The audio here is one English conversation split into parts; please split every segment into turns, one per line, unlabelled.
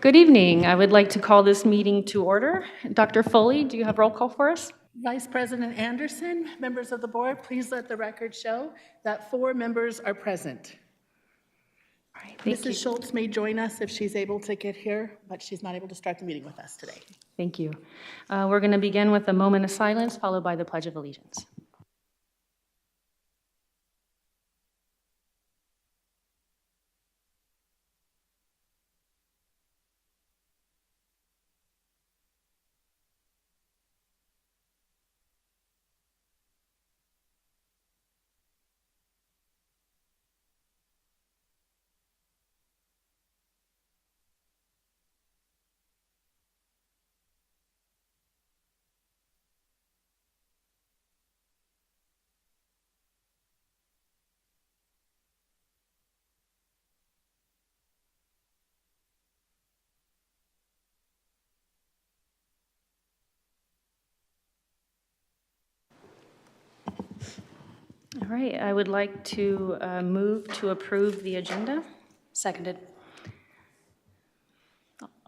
Good evening. I would like to call this meeting to order. Dr. Foley, do you have roll call for us?
Vice President Anderson, members of the board, please let the record show that 4 members are present.
All right, thank you.
Mrs. Schultz may join us if she's able to get here, but she's not able to start the meeting with us today.
Thank you. We're going to begin with a moment of silence, followed by the Pledge of Allegiance. All right, I would like to move to approve the agenda.
Seconded.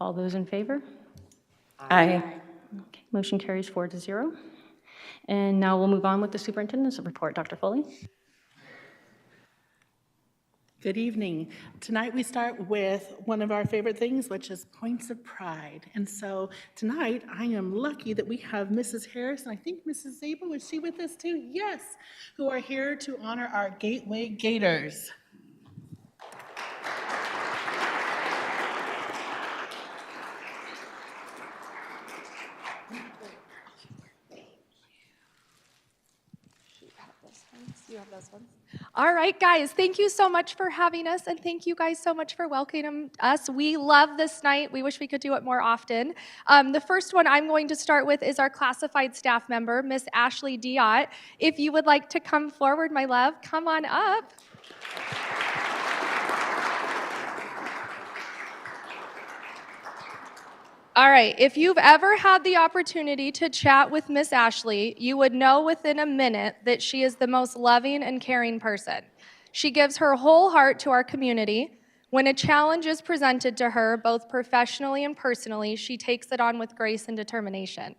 All those in favor?
Aye.
Okay, motion carries 4-0. And now we'll move on with the superintendent's report. Dr. Foley?
Good evening. Tonight we start with one of our favorite things, which is points of pride. And so tonight I am lucky that we have Mrs. Harris and I think Mrs. Zabel, is she with us too? Yes, who are here to honor our Gateway Gators.
You have those ones. All right, guys, thank you so much for having us, and thank you guys so much for welcoming us. We love this night. We wish we could do it more often. The first one I'm going to start with is our classified staff member, Miss Ashley Diott. If you would like to come forward, my love, come on up. All right, if you've ever had the opportunity to chat with Miss Ashley, you would know within a minute that she is the most loving and caring person. She gives her whole heart to our community. When a challenge is presented to her, both professionally and personally, she takes it on with grace and determination.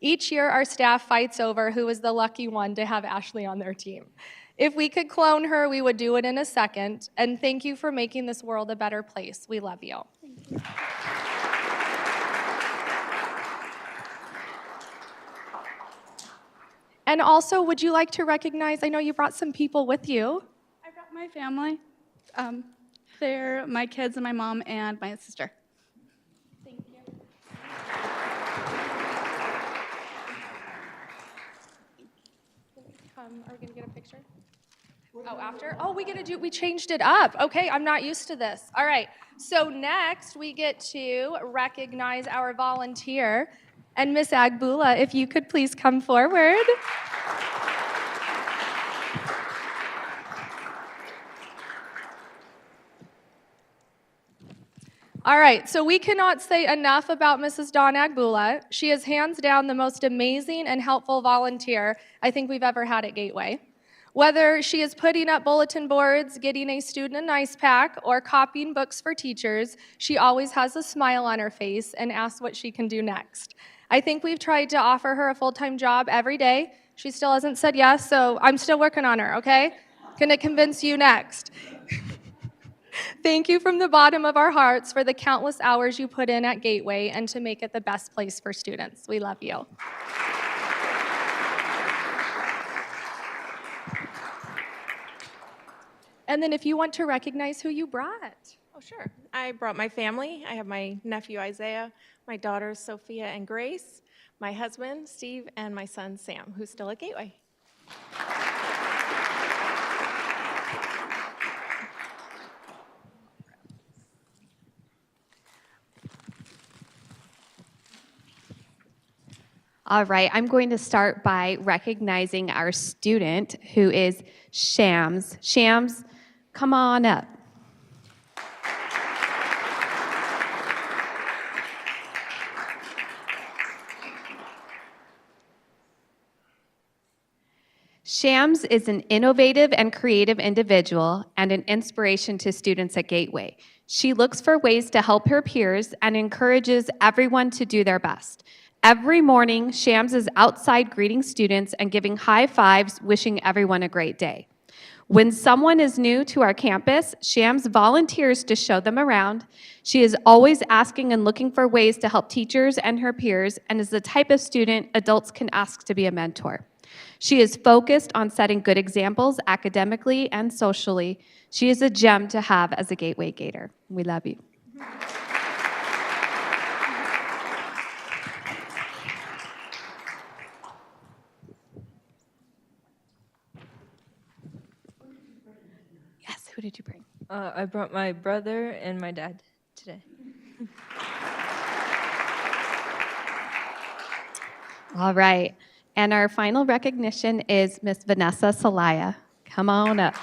Each year, our staff fights over who is the lucky one to have Ashley on their team. If we could clone her, we would do it in a second. And thank you for making this world a better place. We love you. Thank you. And also, would you like to recognize, I know you brought some people with you.
I brought my family. They're my kids and my mom and my sister.
Thank you. Are we gonna get a picture? Oh, after? Oh, we changed it up. Okay, I'm not used to this. All right, so next we get to recognize our volunteer. And Miss Agbula, if you could please come forward. All right, so we cannot say enough about Mrs. Dawn Agbula. She is hands down the most amazing and helpful volunteer I think we've ever had at Gateway. Whether she is putting up bulletin boards, getting a student a nice pack, or copying books for teachers, she always has a smile on her face and asks what she can do next. I think we've tried to offer her a full-time job every day. She still hasn't said yes, so I'm still working on her, okay? Gonna convince you next. Thank you from the bottom of our hearts for the countless hours you put in at Gateway and to make it the best place for students. We love you. And then if you want to recognize who you brought.
Oh, sure. I brought my family. I have my nephew Isaiah, my daughters Sophia and Grace, my husband Steve, and my son Sam, who's still at Gateway.
All right, I'm going to start by recognizing our student who is Shams. Shams, come on up. Shams is an innovative and creative individual and an inspiration to students at Gateway. She looks for ways to help her peers and encourages everyone to do their best. Every morning, Shams is outside greeting students and giving high fives, wishing everyone a great day. When someone is new to our campus, Shams volunteers to show them around. She is always asking and looking for ways to help teachers and her peers, and is the type of student adults can ask to be a mentor. She is focused on setting good examples academically and socially. She is a gem to have as a Gateway Gator. We love you. Yes, who did you bring?
I brought my brother and my dad today.
All right. And our final recognition is Miss Vanessa Salaya. Come on up.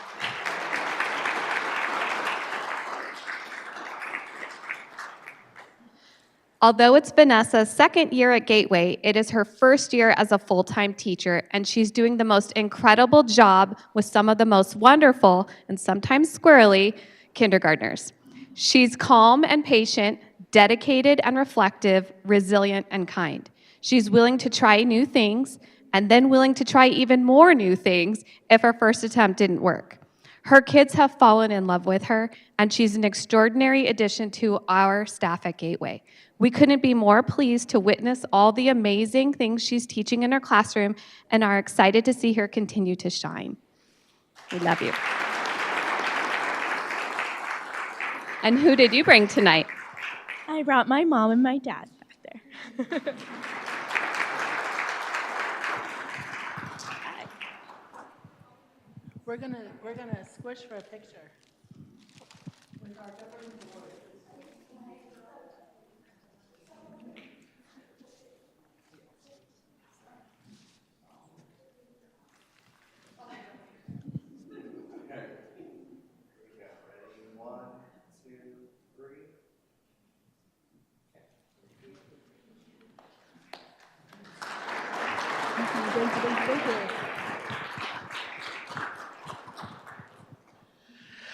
Although it's Vanessa's second year at Gateway, it is her first year as a full-time teacher, and she's doing the most incredible job with some of the most wonderful and sometimes squirrely kindergartners. She's calm and patient, dedicated and reflective, resilient and kind. She's willing to try new things and then willing to try even more new things if her first attempt didn't work. Her kids have fallen in love with her, and she's an extraordinary addition to our staff at Gateway. We couldn't be more pleased to witness all the amazing things she's teaching in her classroom and are excited to see her continue to shine. We love you. And who did you bring tonight?
I brought my mom and my dad back there.
We're gonna squish for a picture.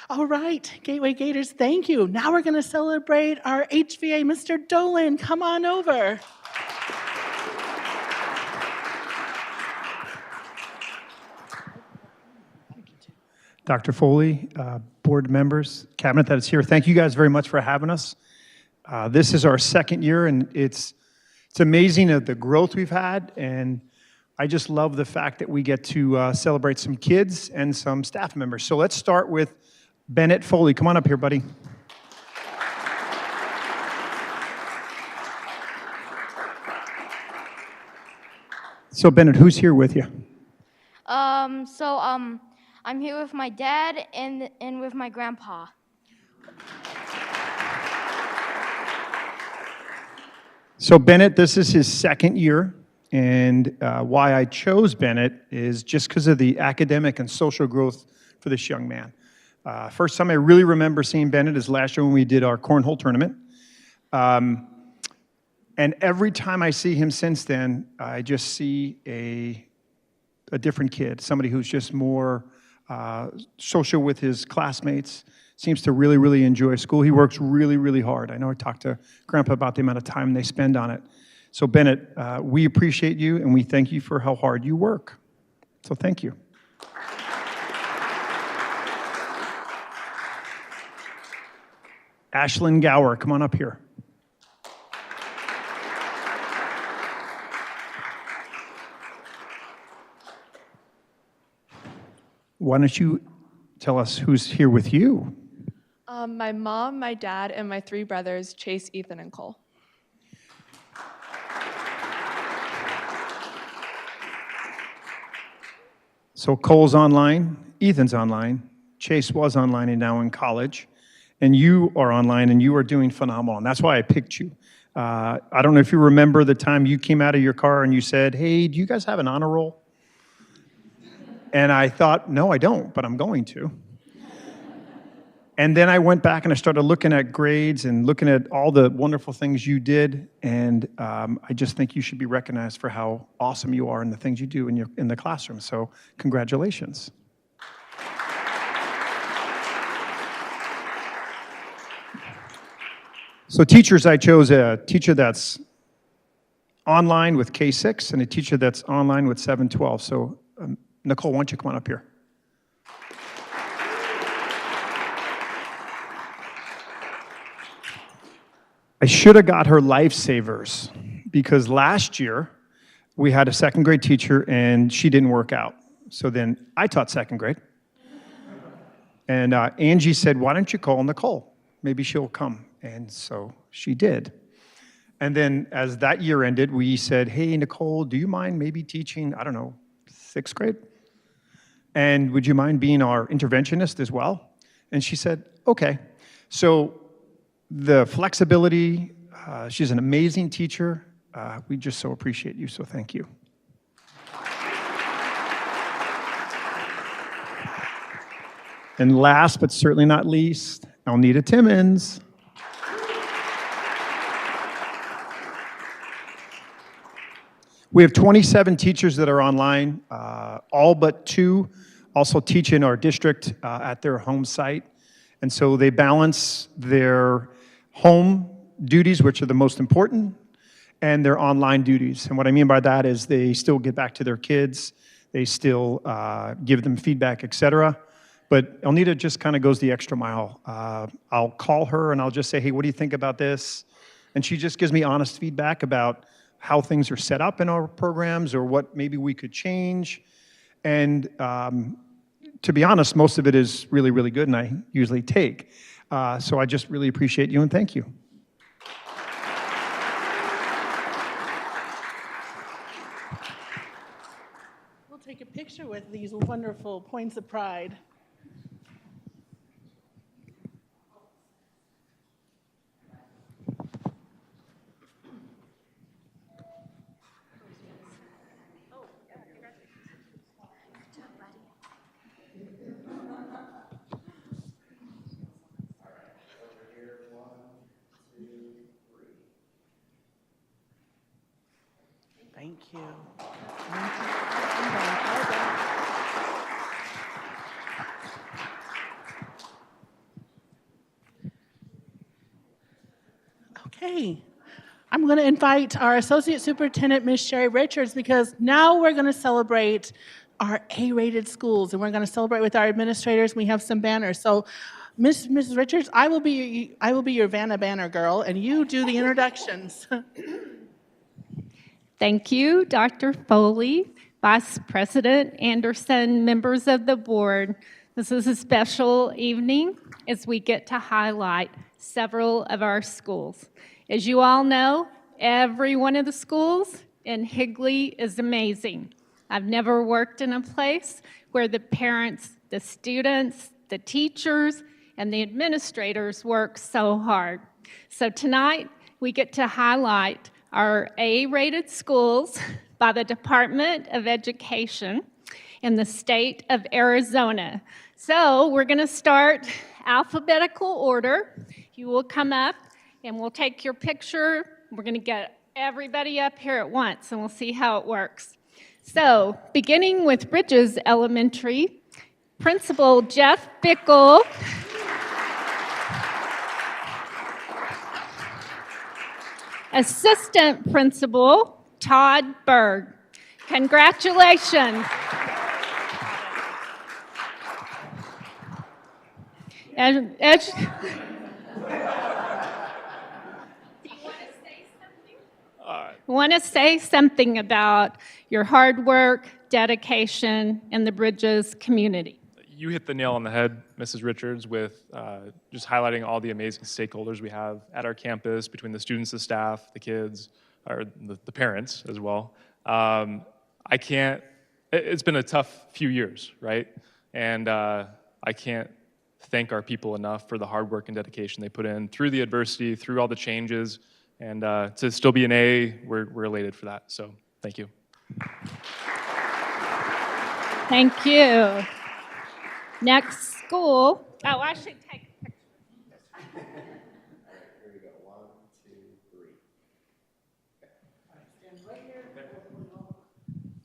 All right, Gateway Gators, thank you. Now we're going to celebrate our HVA, Mr. Dolan. Come on over.
Dr. Foley, board members, cabinet that is here, thank you guys very much for having us. This is our second year, and it's amazing the growth we've had, and I just love the fact that we get to celebrate some kids and some staff members. So let's start with Bennett Foley. Come on up here, buddy. So Bennett, who's here with you?
I'm here with my dad and with my grandpa.
So Bennett, this is his second year, and why I chose Bennett is just because of the academic and social growth for this young man. First time I really remember seeing Bennett is last year when we did our cornhole tournament. And every time I see him since then, I just see a different kid, somebody who's just more social with his classmates, seems to really, really enjoy school. He works really, really hard. I know I talked to Grandpa about the amount of time they spend on it. So Bennett, we appreciate you and we thank you for how hard you work. So thank you. Ashlyn Gower, come on up here. Why don't you tell us who's here with you?
My mom, my dad, and my three brothers, Chase, Ethan, and Cole.
So Cole's online, Ethan's online, Chase was online and now in college, and you are online and you are doing phenomenal, and that's why I picked you. I don't know if you remember the time you came out of your car and you said, hey, do you guys have an honor roll? And I thought, no, I don't, but I'm going to. And then I went back and I started looking at grades and looking at all the wonderful things you did. And I just think you should be recognized for how awesome you are and the things you do in the classroom. So congratulations. So teachers, I chose a teacher that's online with K-6 and a teacher that's online with 712. So Nicole, why don't you come on up here? I should have got her lifesavers because last year we had a second grade teacher and she didn't work out. So then I taught second grade. And Angie said, why don't you call Nicole? Maybe she'll come. And so she did. And then as that year ended, we said, hey, Nicole, do you mind maybe teaching, I don't know, sixth grade? And would you mind being our interventionist as well? And she said, okay. So the flexibility, she's an amazing teacher. We just so appreciate you, so thank you. And last but certainly not least, Alnita Timmons. We have 27 teachers that are online, all but 2 also teach in our district at their home site. And so they balance their home duties, which are the most important, and their online duties. And what I mean by that is they still get back to their kids, they still give them feedback, etc. But Alnita just kind of goes the extra mile. I'll call her and I'll just say, hey, what do you think about this? And she just gives me honest feedback about how things are set up in our programs or what maybe we could change. And to be honest, most of it is really, really good and I usually take. So I just really appreciate you and thank you.
We'll take a picture with these wonderful points of pride. Thank you. Okay, I'm going to invite our Associate Superintendent, Ms. Sherry Richards, because now we're going to celebrate our A-rated schools, and we're going to celebrate with our administrators. We have some banners. So, Mrs. Richards, I will be your Vanna Banner girl, and you do the introductions.
Thank you, Dr. Foley, Vice President Anderson, members of the board. This is a special evening as we get to highlight several of our schools. As you all know, every one of the schools in Higley is amazing. I've never worked in a place where the parents, the students, the teachers, and the administrators work so hard. So tonight, we get to highlight our A-rated schools by the Department of Education in the state of Arizona. So we're going to start alphabetical order. You will come up and we'll take your picture. We're going to get everybody up here at once and we'll see how it works. So beginning with Bridges Elementary, Principal Jeff Bickle. Assistant Principal Todd Berg. Congratulations. Want to say something about your hard work, dedication, and the Bridges community?
You hit the nail on the head, Mrs. Richards, with just highlighting all the amazing stakeholders we have at our campus, between the students, the staff, the kids, or the parents as well. It's been a tough few years, right? And I can't thank our people enough for the hard work and dedication they put in through the adversity, through all the changes, and to still be an A, we're elated for that. So thank you.
Thank you. Next school. Oh, I should take a picture.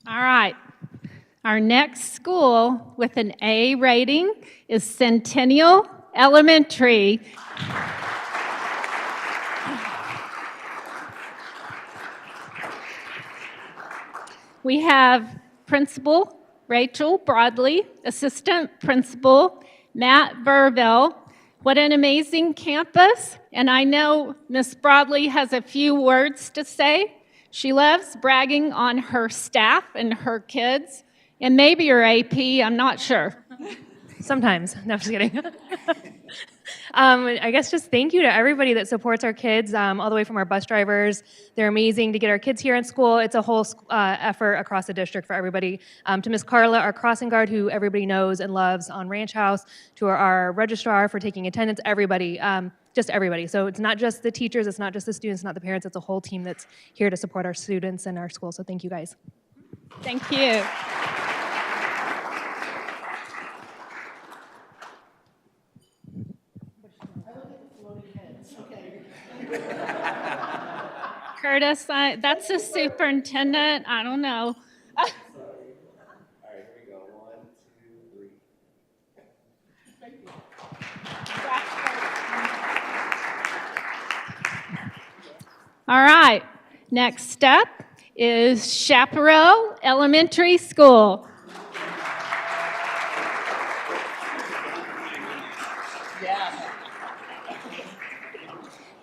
All right. Our next school with an A rating is Centennial Elementary. We have Principal Rachel Broadley, Assistant Principal Matt Burville. What an amazing campus. And I know Miss Broadley has a few words to say. She loves bragging on her staff and her kids, and maybe her AP, I'm not sure.
Sometimes. No, just kidding. I guess just thank you to everybody that supports our kids, all the way from our bus drivers. They're amazing to get our kids here in school. It's a whole effort across the district for everybody. To Miss Carla, our crossing guard, who everybody knows and loves on Ranch House, to our registrar for taking attendance, everybody, just everybody. So it's not just the teachers, it's not just the students, not the parents, it's a whole team that's here to support our students and our school. So thank you guys.
Thank you. Curtis, that's the superintendent. I don't know.
All right, here we go. 1, 2, 3.
All right. Next step is Chaparral Elementary School.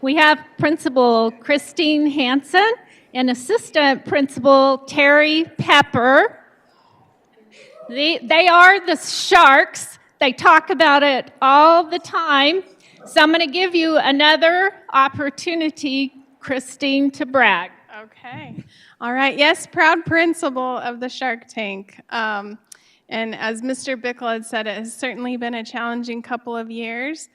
We have Principal Christine Hansen and Assistant Principal Terry Pepper. They are the Sharks. They talk about it all the time. So I'm going to give you another opportunity, Christine, to brag.
Okay. All right. Yes, proud principal of the Shark Tank. And as Mr. Bickle had said, it has certainly been a challenging couple of years.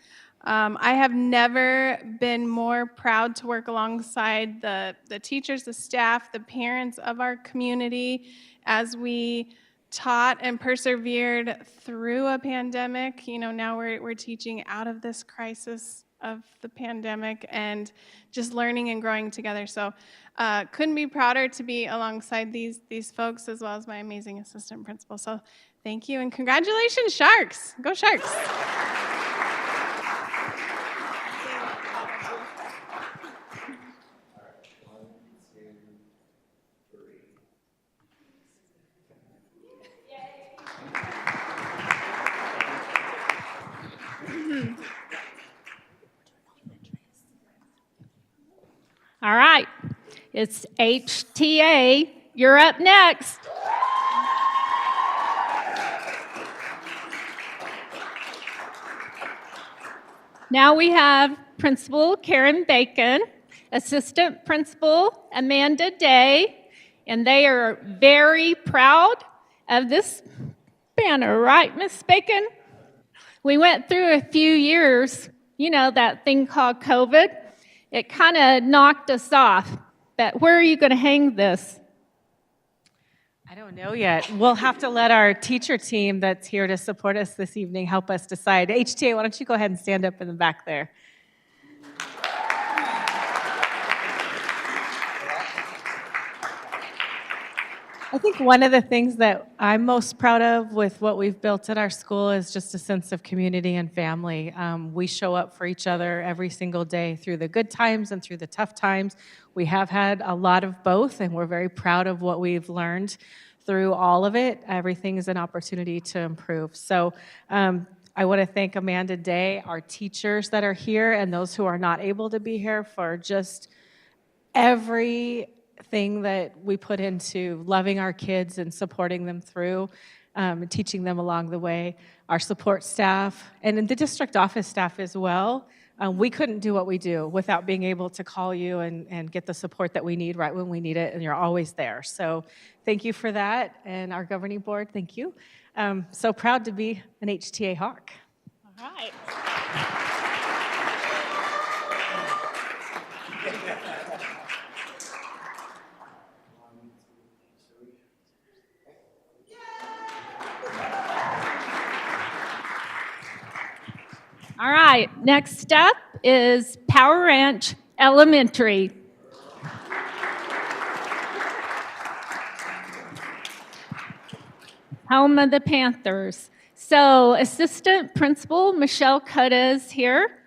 I have never been more proud to work alongside the teachers, the staff, the parents of our community as we taught and persevered through a pandemic. You know, now we're teaching out of this crisis of the pandemic and just learning and growing together. So couldn't be prouder to be alongside these folks as well as my amazing assistant principal. So thank you and congratulations, Sharks. Go Sharks.
All right, it's HTA. You're up next. Now we have Principal Karen Bacon, Assistant Principal Amanda Day, and they are very proud of this banner, right, Miss Bacon? We went through a few years, you know, that thing called COVID. It kind of knocked us off, but where are you going to hang this?
I don't know yet. We'll have to let our teacher team that's here to support us this evening help us decide. HTA, why don't you go ahead and stand up in the back there? I think one of the things that I'm most proud of with what we've built at our school is just a sense of community and family. We show up for each other every single day through the good times and through the tough times. We have had a lot of both, and we're very proud of what we've learned through all of it. Everything is an opportunity to improve. So I want to thank Amanda Day, our teachers that are here, and those who are not able to be here for just everything that we put into loving our kids and supporting them through, and teaching them along the way. Our support staff, and in the district office staff as well. We couldn't do what we do without being able to call you and get the support that we need right when we need it, and you're always there. So thank you for that, and our governing board, thank you. So proud to be an HTA Hawk.
All right. All right, next up is Power Ranch Elementary. home of the Panthers. So Assistant Principal Michelle Cota is here.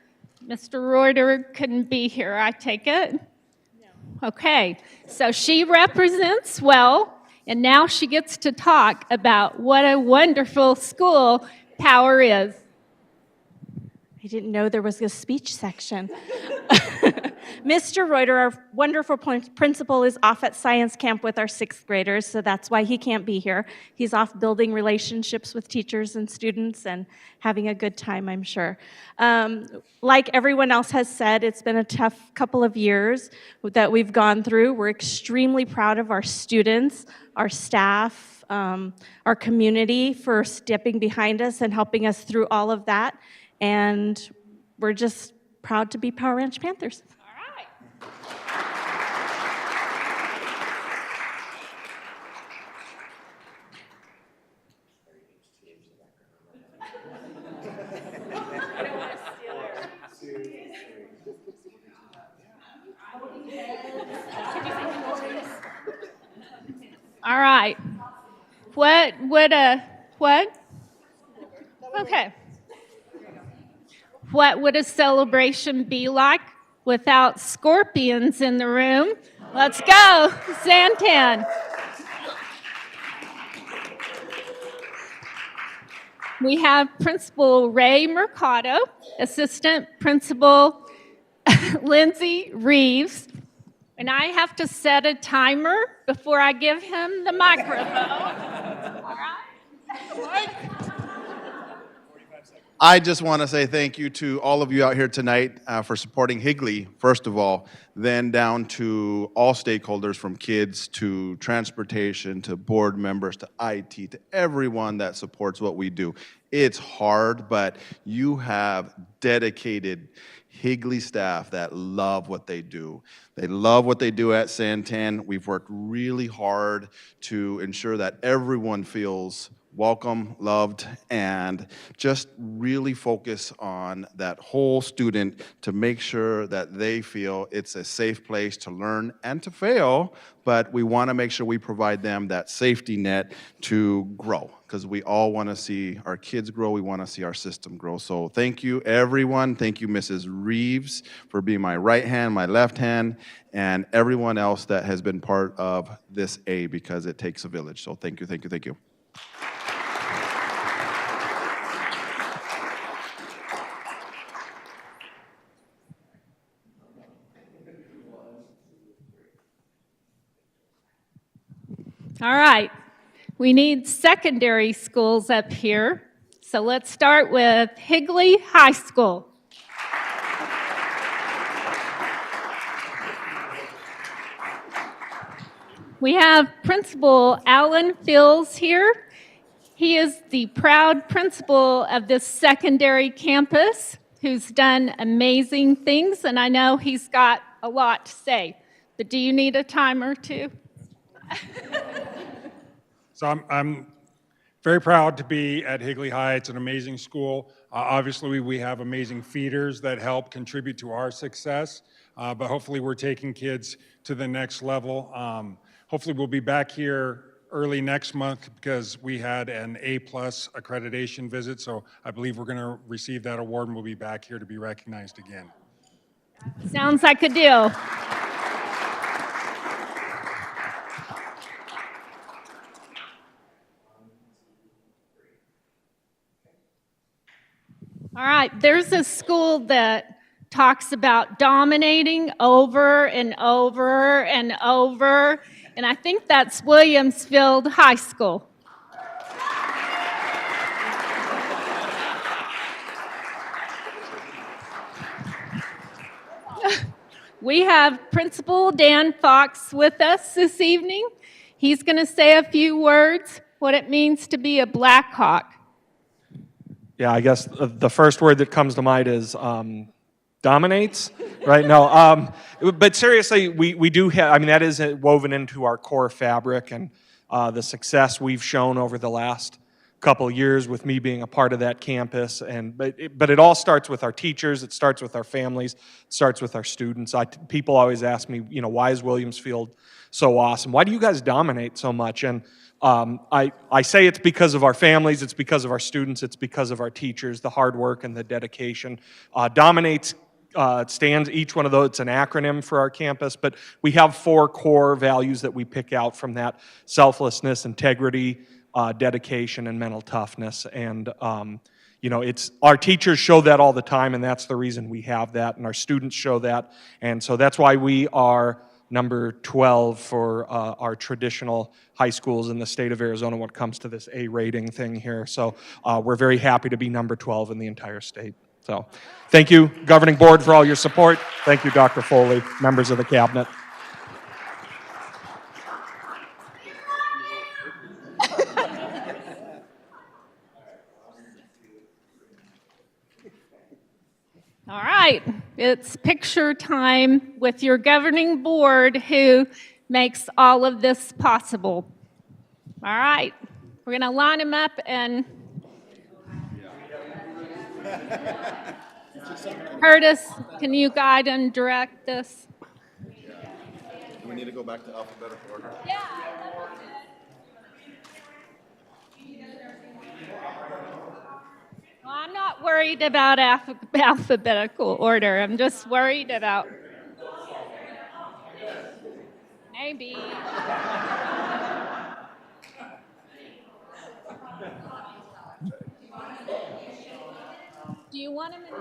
Mr. Reuter couldn't be here, I take it? No. Okay, so she represents well, and now she gets to talk about what a wonderful school Power is.
I didn't know there was a speech section. Mr. Reuter, our wonderful principal, is off at science camp with our 6th graders, so that's why he can't be here. He's off building relationships with teachers and students and having a good time, I'm sure. Like everyone else has said, it's been a tough couple of years that we've gone through. We're extremely proud of our students, our staff, our community for stepping behind us and helping us through all of that. And we're just proud to be Power Ranch Panthers.
All right. What? Okay. What would a celebration be like without scorpions in the room? Let's go, Santan. We have Principal Ray Mercado, Assistant Principal Lindsay Reeves, and I have to set a timer before I give him the microphone. All right?
I just want to say thank you to all of you out here tonight for supporting Higley, first of all, then down to all stakeholders from kids to transportation to board members to IT to everyone that supports what we do. It's hard, but you have dedicated Higley staff that love what they do. They love what they do at Santan. We've worked really hard to ensure that everyone feels welcome, loved, and just really focus on that whole student to make sure that they feel it's a safe place to learn and to fail, but we want to make sure we provide them that safety net to grow, because we all want to see our kids grow, we want to see our system grow. So thank you, everyone. Thank you, Mrs. Reeves, for being my right hand, my left hand, and everyone else that has been part of this A, because it takes a village. So thank you, thank you, thank you.
All right, we need secondary schools up here. So let's start with Higley High School. We have Principal Alan Fields here. He is the proud principal of this secondary campus who's done amazing things, and I know he's got a lot to say. But do you need a timer too?
So I'm very proud to be at Higley High. It's an amazing school. Obviously, we have amazing feeders that help contribute to our success, but hopefully we're taking kids to the next level. Hopefully we'll be back here early next month because we had an A+ accreditation visit, so I believe we're going to receive that award and we'll be back here to be recognized again.
Sounds like a deal. All right, there's a school that talks about dominating over and over and over, and I think that's Williamsfield High School. We have Principal Dan Fox with us this evening. He's going to say a few words, what it means to be a Blackhawk.
Yeah, I guess the first word that comes to mind is dominates, right? No, but seriously, we do have, I mean, that is woven into our core fabric, and the success we've shown over the last couple years with me being a part of that campus. But it all starts with our teachers, it starts with our families, it starts with our students. People always ask me, why is Williamsfield so awesome? Why do you guys dominate so much? And I say it's because of our families, it's because of our students, it's because of our teachers, the hard work and the dedication. Dominates stands, each one of those, it's an acronym for our campus, but we have 4 core values that we pick out from that: selflessness, integrity, dedication, and mental toughness. And it's our teachers show that all the time, and that's the reason we have that, and our students show that. And so that's why we are number 12 for our traditional high schools in the state of Arizona when it comes to this A rating thing here. So we're very happy to be number 12 in the entire state. So thank you, governing board, for all your support. Thank you, Dr. Foley, members of the cabinet.
All right, it's picture time with your governing board who makes all of this possible. All right, we're going to line them up and Curtis, can you guide and direct this?
We need to go back to alphabetical order.
Yeah. Well, I'm not worried about alphabetical order. I'm just worried about maybe. Do you want him in?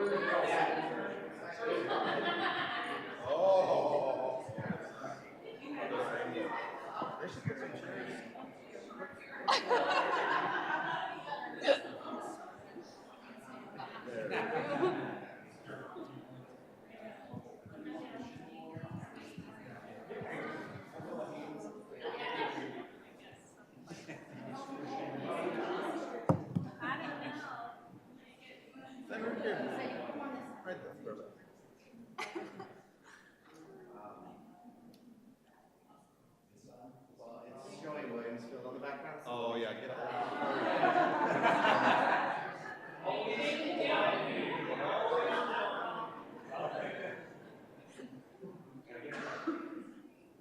Oh, yeah, get out.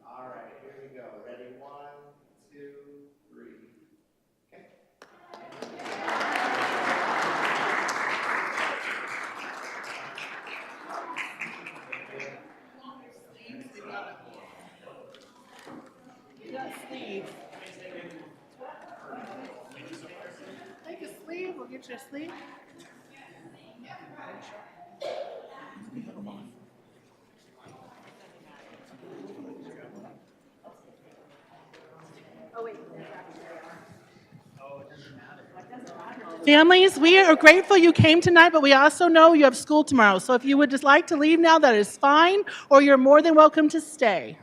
All right, here we go. Ready? 1, 2, 3.
Yes, Steve. Take a sleeve. We'll get your sleeve. Families, we are grateful you came tonight, but we also know you have school tomorrow. So if you would just like to leave now, that is fine, or you're more than welcome to stay.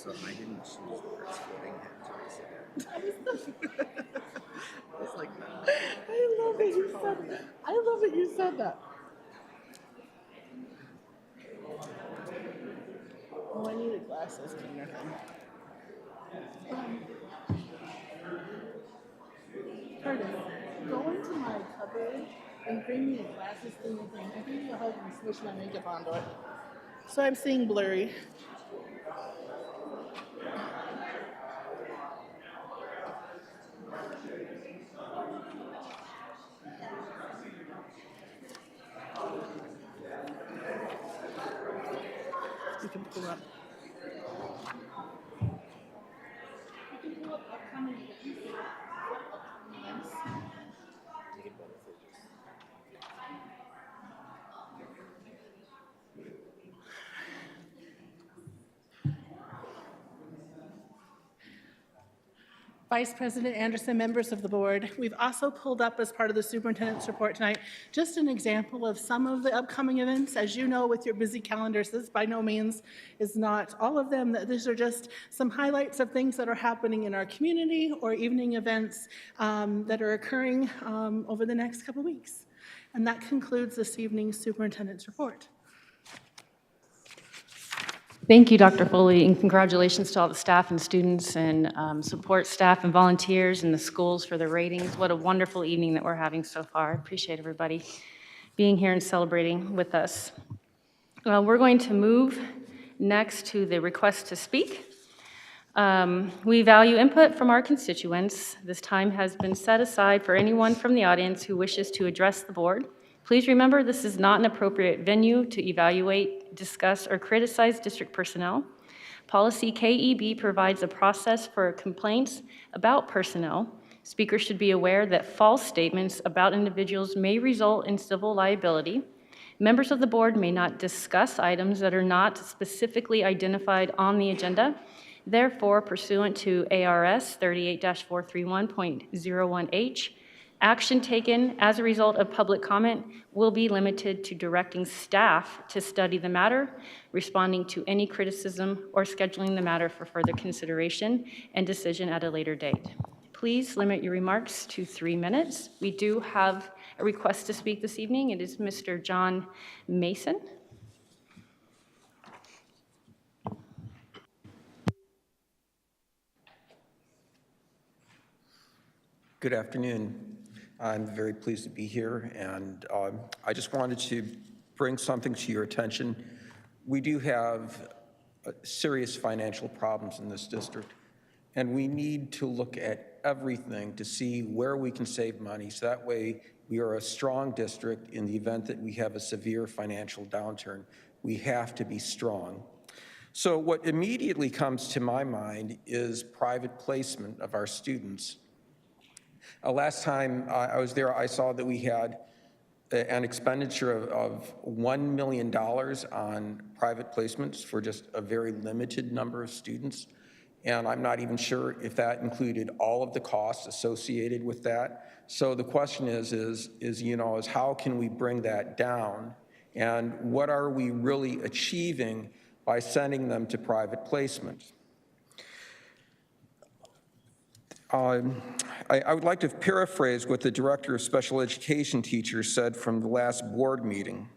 Also, I didn't choose the first voting head.
It's like, I love that you said that. I love that you said that. Oh, I needed glasses. Curtis, go into my cupboard and bring me the glasses thing. I think you'll help me smush my makeup onto it. So I'm seeing blurry. You can pull up. You can pull up upcoming events. Vice President Anderson, members of the board, we've also pulled up as part of the superintendent's report tonight just an example of some of the upcoming events. As you know, with your busy calendars, this by no means is not all of them. These are just some highlights of things that are happening in our community or evening events that are occurring over the next couple weeks. And that concludes this evening's superintendent's report.
Thank you, Dr. Foley, and congratulations to all the staff and students and support staff and volunteers in the schools for the ratings. What a wonderful evening that we're having so far. I appreciate everybody being here and celebrating with us. We're going to move next to the request to speak. We value input from our constituents. This time has been set aside for anyone from the audience who wishes to address the board. Please remember, this is not an appropriate venue to evaluate, discuss, or criticize district personnel. Policy KEB provides a process for complaints about personnel. Speakers should be aware that false statements about individuals may result in civil liability. Members of the board may not discuss items that are not specifically identified on the agenda. Therefore, pursuant to ARS 38-431.01H, action taken as a result of public comment will be limited to directing staff to study the matter, responding to any criticism, or scheduling the matter for further consideration and decision at a later date. Please limit your remarks to 3 minutes. We do have a request to speak this evening. It is Mr. John Mason.
Good afternoon. I'm very pleased to be here, and I just wanted to bring something to your attention. We do have serious financial problems in this district, and we need to look at everything to see where we can save money, so that way we are a strong district in the event that we have a severe financial downturn. We have to be strong. So what immediately comes to my mind is private placement of our students. Last time I was there, I saw that we had an expenditure of $1 million on private placements for just a very limited number of students. And I'm not even sure if that included all of the costs associated with that. So the question is how can we bring that down? And what are we really achieving by sending them to private placement? I would like to paraphrase what the director of special education teachers said from the last board meeting.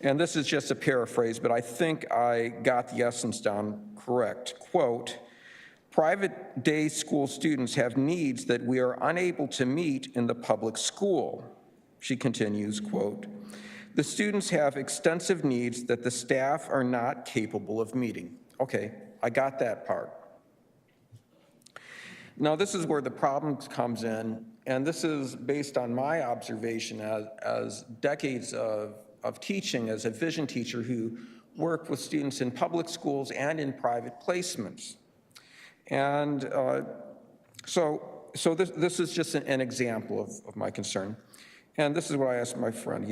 And this is just a paraphrase, but I think I got the essence down correct. Quote, private day school students have needs that we are unable to meet in the public school. She continues, quote, the students have extensive needs that the staff are not capable of meeting. Okay, I got that part. Now, this is where the problem comes in, and this is based on my observation as decades of teaching as a vision teacher who worked with students in public schools and in private placements. And so this is just an example of my concern. And this is what I asked my friend.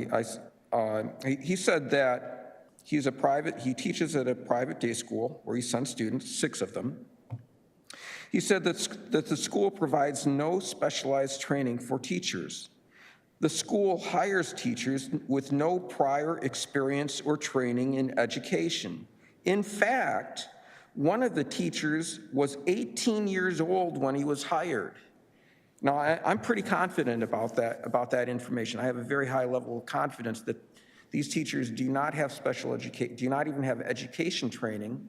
He said that he teaches at a private day school where he sends students, 6 of them. He said that the school provides no specialized training for teachers. The school hires teachers with no prior experience or training in education. In fact, one of the teachers was 18 years old when he was hired. Now, I'm pretty confident about that information. I have a very high level of confidence that these teachers do not have do not even have education training,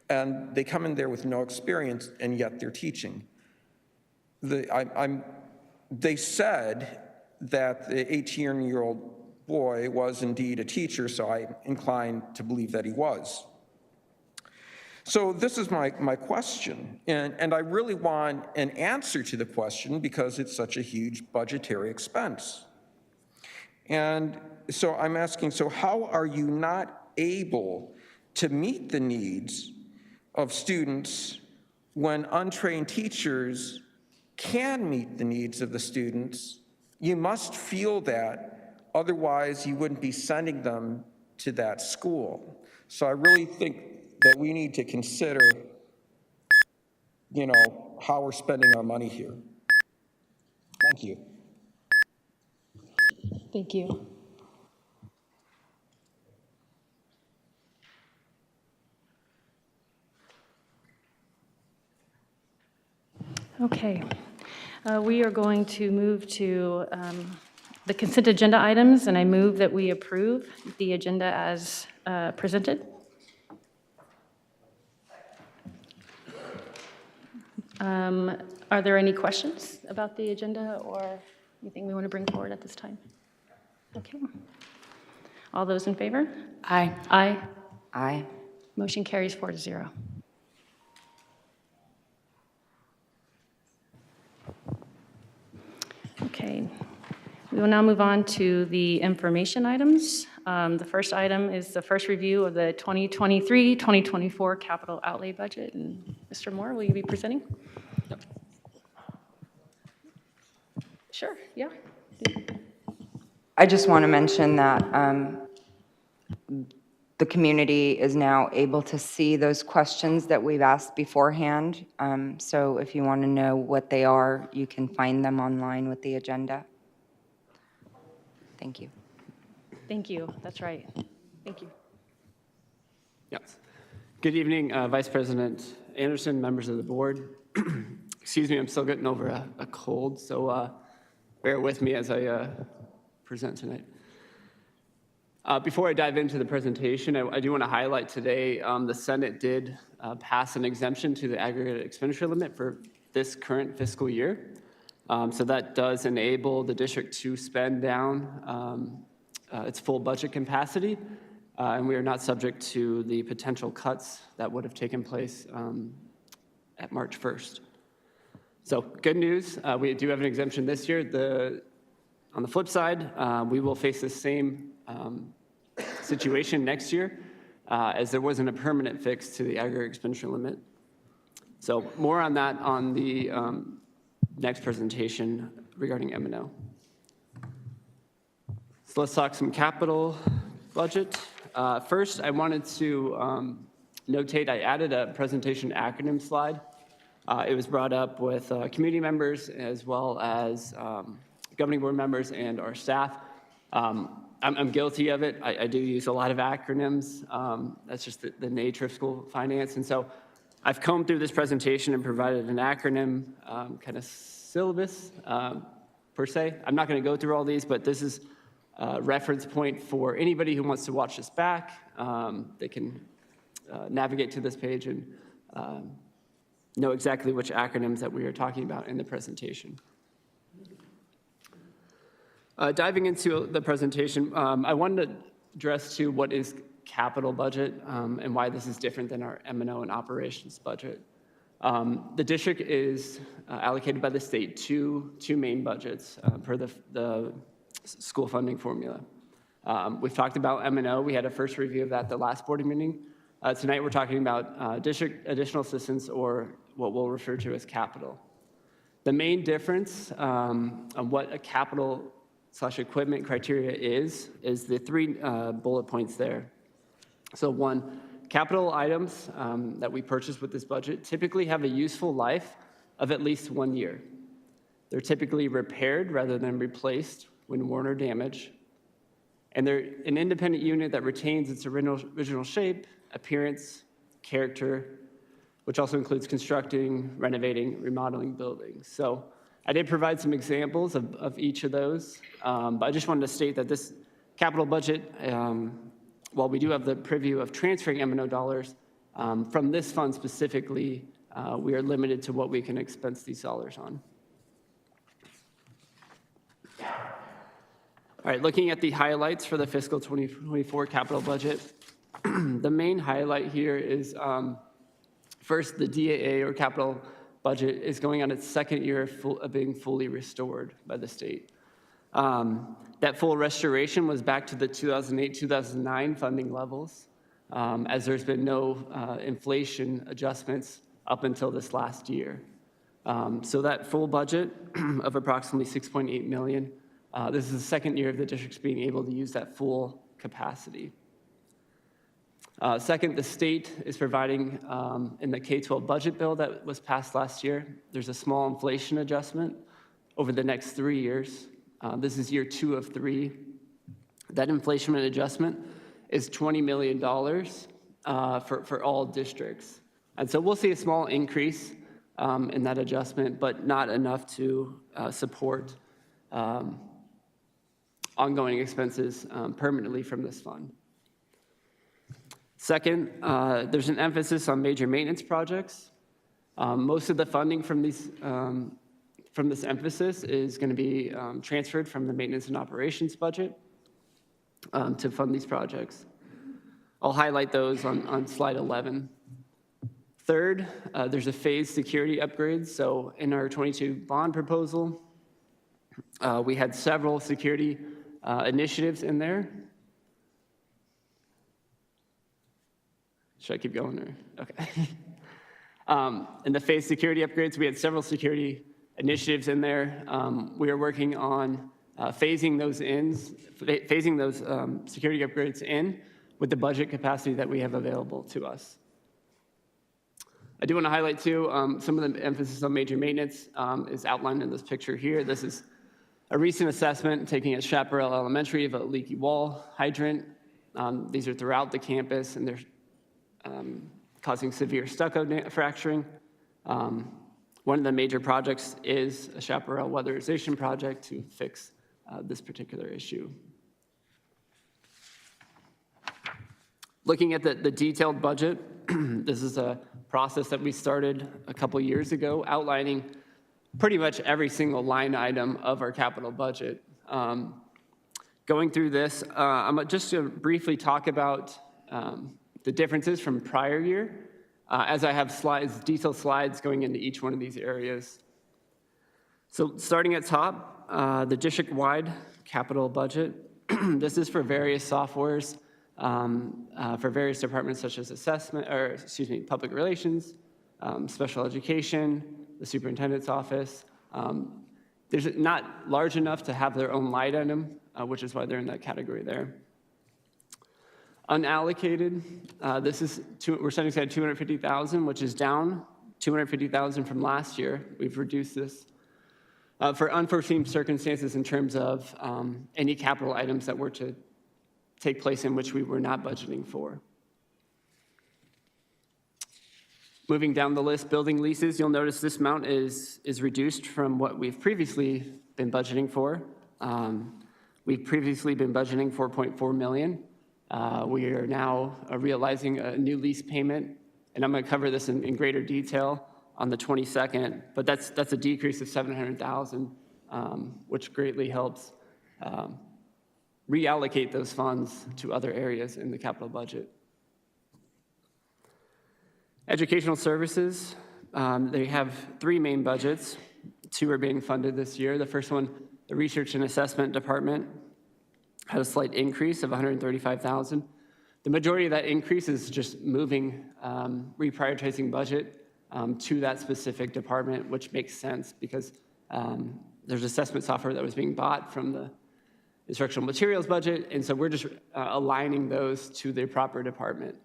and they come in there with no experience, and yet they're teaching. They said that the 18-year-old boy was indeed a teacher, so I'm inclined to believe that he was. So this is my question, and I really want an answer to the question because it's such a huge budgetary expense. And so I'm asking, so how are you not able to meet the needs of students when untrained teachers can meet the needs of the students? You must feel that, otherwise you wouldn't be sending them to that school. So I really think that we need to consider, how we're spending our money here. Thank you.
Thank you. Okay. We are going to move to the consent agenda items, and I move that we approve the agenda as presented. Are there any questions about the agenda or anything we want to bring forward at this time? Okay. All those in favor?
Aye.
Aye.
Aye.
Motion carries 4-0. Okay. We will now move on to the information items. The first item is the first review of the 2023-2024 capital outlay budget. And Mr. Moore, will you be presenting? Yep. Sure, yeah.
I just want to mention that the community is now able to see those questions that we've asked beforehand. So if you want to know what they are, you can find them online with the agenda. Thank you.
Thank you. That's right. Thank you.
Yes. Good evening, Vice President Anderson, members of the board. Excuse me, I'm still getting over a cold, so bear with me as I present tonight. Before I dive into the presentation, I do want to highlight today the Senate did pass an exemption to the aggregate expenditure limit for this current fiscal year. So that does enable the district to spend down its full budget capacity, and we are not subject to the potential cuts that would have taken place at March 1st. So good news, we do have an exemption this year. On the flip side, we will face the same situation next year as there wasn't a permanent fix to the aggregate expenditure limit. So more on that on the next presentation regarding M&O. So let's talk some capital budget. First, I wanted to notate I added a presentation acronym slide. It was brought up with community members as well as governing board members and our staff. I'm guilty of it. I do use a lot of acronyms. That's just the nature of school finance. And so I've combed through this presentation and provided an acronym kind of syllabus per se. I'm not going to go through all these, but this is a reference point for anybody who wants to watch this back. They can navigate to this page and know exactly which acronyms that we are talking about in the presentation. Diving into the presentation, I wanted to address to what is capital budget and why this is different than our M&O and operations budget. The district is allocated by the state two main budgets per the school funding formula. We've talked about M&O. We had a first review of that the last board meeting. Tonight we're talking about district additional assistance, or what we'll refer to as capital. The main difference on what a capital/equipment criteria is the three bullet points there. So one, capital items that we purchase with this budget typically have a useful life of at least 1 year. They're typically repaired rather than replaced when worn or damaged. And they're an independent unit that retains its original shape, appearance, character, which also includes constructing, renovating, remodeling buildings. So I did provide some examples of each of those, but I just wanted to state that this capital budget, while we do have the preview of transferring M&O dollars, from this fund specifically, we are limited to what we can expense these dollars on. All right, looking at the highlights for the fiscal 2024 capital budget, the main highlight here is first, the DAA, or capital budget, is going on its second year of being fully restored by the state. That full restoration was back to the 2008-2009 funding levels, as there's been no inflation adjustments up until this last year. So that full budget of approximately $6.8 million, this is the second year of the district's being able to use that full capacity. Second, the state is providing, in the K-12 budget bill that was passed last year, there's a small inflation adjustment over the next 3 years. This is year 2 of 3. That inflation adjustment is $20 million for all districts. And so we'll see a small increase in that adjustment, but not enough to support ongoing expenses permanently from this fund. Second, there's an emphasis on major maintenance projects. Most of the funding from this emphasis is going to be transferred from the maintenance and operations budget to fund these projects. I'll highlight those on slide 11. Third, there's a phased security upgrade. So in our 22 bond proposal, we had several security initiatives in there. Should I keep going? Or? Okay. In the phased security upgrades, we had several security initiatives in there. We are working on phasing those security upgrades in with the budget capacity that we have available to us. I do want to highlight too, some of the emphasis on major maintenance is outlined in this picture here. This is a recent assessment taken at Chaparral Elementary of a leaky wall hydrant. These are throughout the campus, and they're causing severe stucco fracturing. One of the major projects is a Chaparral weatherization project to fix this particular issue. Looking at the detailed budget, this is a process that we started a couple years ago, outlining pretty much every single line item of our capital budget. Going through this, I'm just going to briefly talk about the differences from prior year, as I have slides, detailed slides going into each one of these areas. So starting at top, the district-wide capital budget. This is for various softwares, for various departments such as public relations, special education, the superintendent's office. There's not large enough to have their own line item, which is why they're in that category there. Unallocated, we're setting aside $250,000, which is down $250,000 from last year. We've reduced this for unforeseen circumstances in terms of any capital items that were to take place in which we were not budgeting for. Moving down the list, building leases, you'll notice this amount is reduced from what we've previously been budgeting for. We've previously been budgeting $4.4 million. We are now realizing a new lease payment, and I'm going to cover this in greater detail on the 22nd, but that's a decrease of $700,000, which greatly helps reallocate those funds to other areas in the capital budget. Educational services, they have 3 main budgets. 2 are being funded this year. The first one, the Research and Assessment Department, had a slight increase of $135,000. The majority of that increase is just moving, reprioritizing budget to that specific department, which makes sense because there's assessment software that was being bought from the instructional materials budget, and so we're just aligning those to the proper department.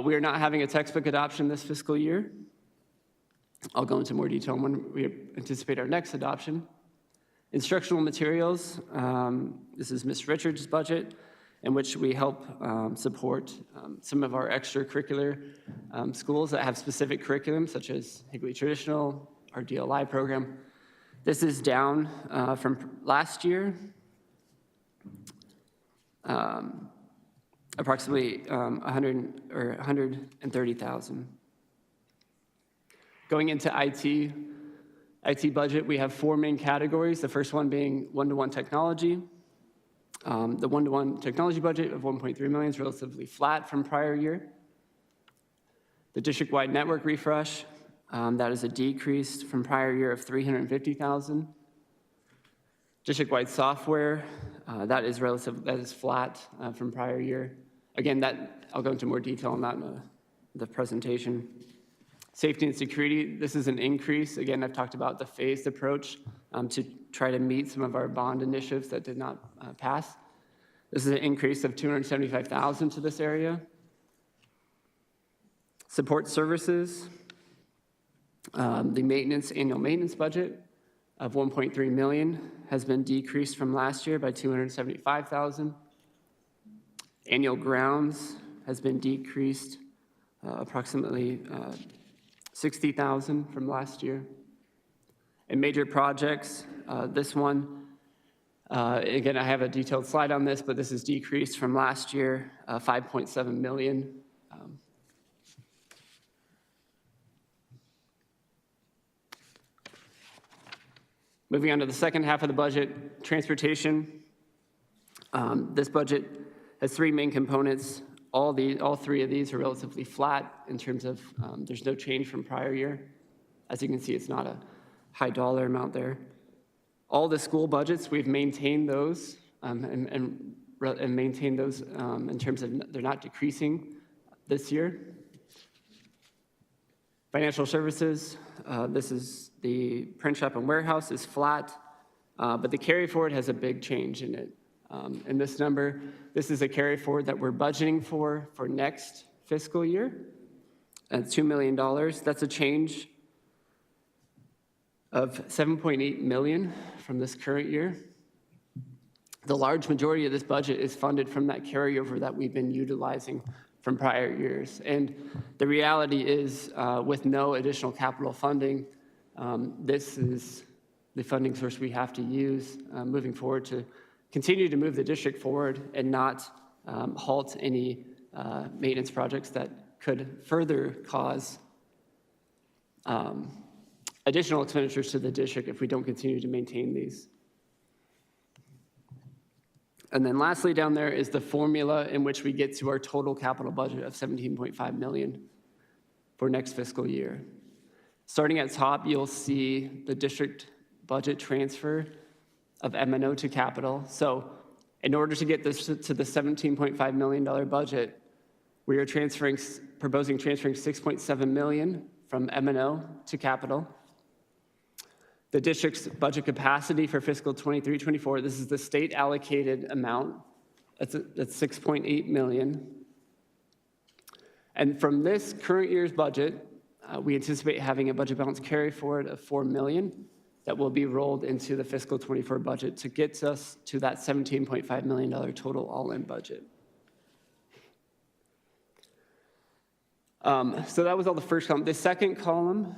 We are not having a textbook adoption this fiscal year. I'll go into more detail when we anticipate our next adoption. Instructional materials, this is Ms. Richards' budget, in which we help support some of our extracurricular schools that have specific curriculum, such as Higley Traditional, our DLI program. This is down from last year, approximately $130,000. Going into IT budget, we have 4 main categories. The first one being one-to-one technology. The one-to-one technology budget of $1.3 million is relatively flat from prior year. The district-wide network refresh, that is a decrease from prior year of $350,000. District-wide software, that is flat from prior year. Again, I'll go into more detail on that in the presentation. Safety and security, this is an increase. Again, I've talked about the phased approach to try to meet some of our bond initiatives that did not pass. This is an increase of $275,000 to this area. Support services, the annual maintenance budget of $1.3 million has been decreased from last year by $275,000. Annual grounds has been decreased approximately $60,000 from last year. And major projects, this one, again, I have a detailed slide on this, but this is decreased from last year, $5.7 million. Moving on to the second half of the budget, transportation. This budget has three main components. All three of these are relatively flat in terms of there's no change from prior year. As you can see, it's not a high dollar amount there. All the school budgets, we've maintained those and maintained those in terms of they're not decreasing this year. Financial services, this is the print shop and warehouse is flat, but the carry forward has a big change in it. And this number, this is a carry forward that we're budgeting for next fiscal year at $2 million. That's a change of $7.8 million from this current year. The large majority of this budget is funded from that carryover that we've been utilizing from prior years. And the reality is, with no additional capital funding, this is the funding source we have to use moving forward to continue to move the district forward and not halt any maintenance projects that could further cause additional expenditures to the district if we don't continue to maintain these. And then lastly down there is the formula in which we get to our total capital budget of $17.5 million for next fiscal year. Starting at top, you'll see the district budget transfer of M&O to capital. So in order to get this to the $17.5 million budget, we are proposing transferring $6.7 million from M&O to capital. The district's budget capacity for fiscal 23-24, this is the state allocated amount. That's $6.8 million. And from this current year's budget, we anticipate having a budget balance carry forward of $4 million that will be rolled into the fiscal 24 budget to get us to that $17.5 million total all-in budget. So that was all the first column. The second column,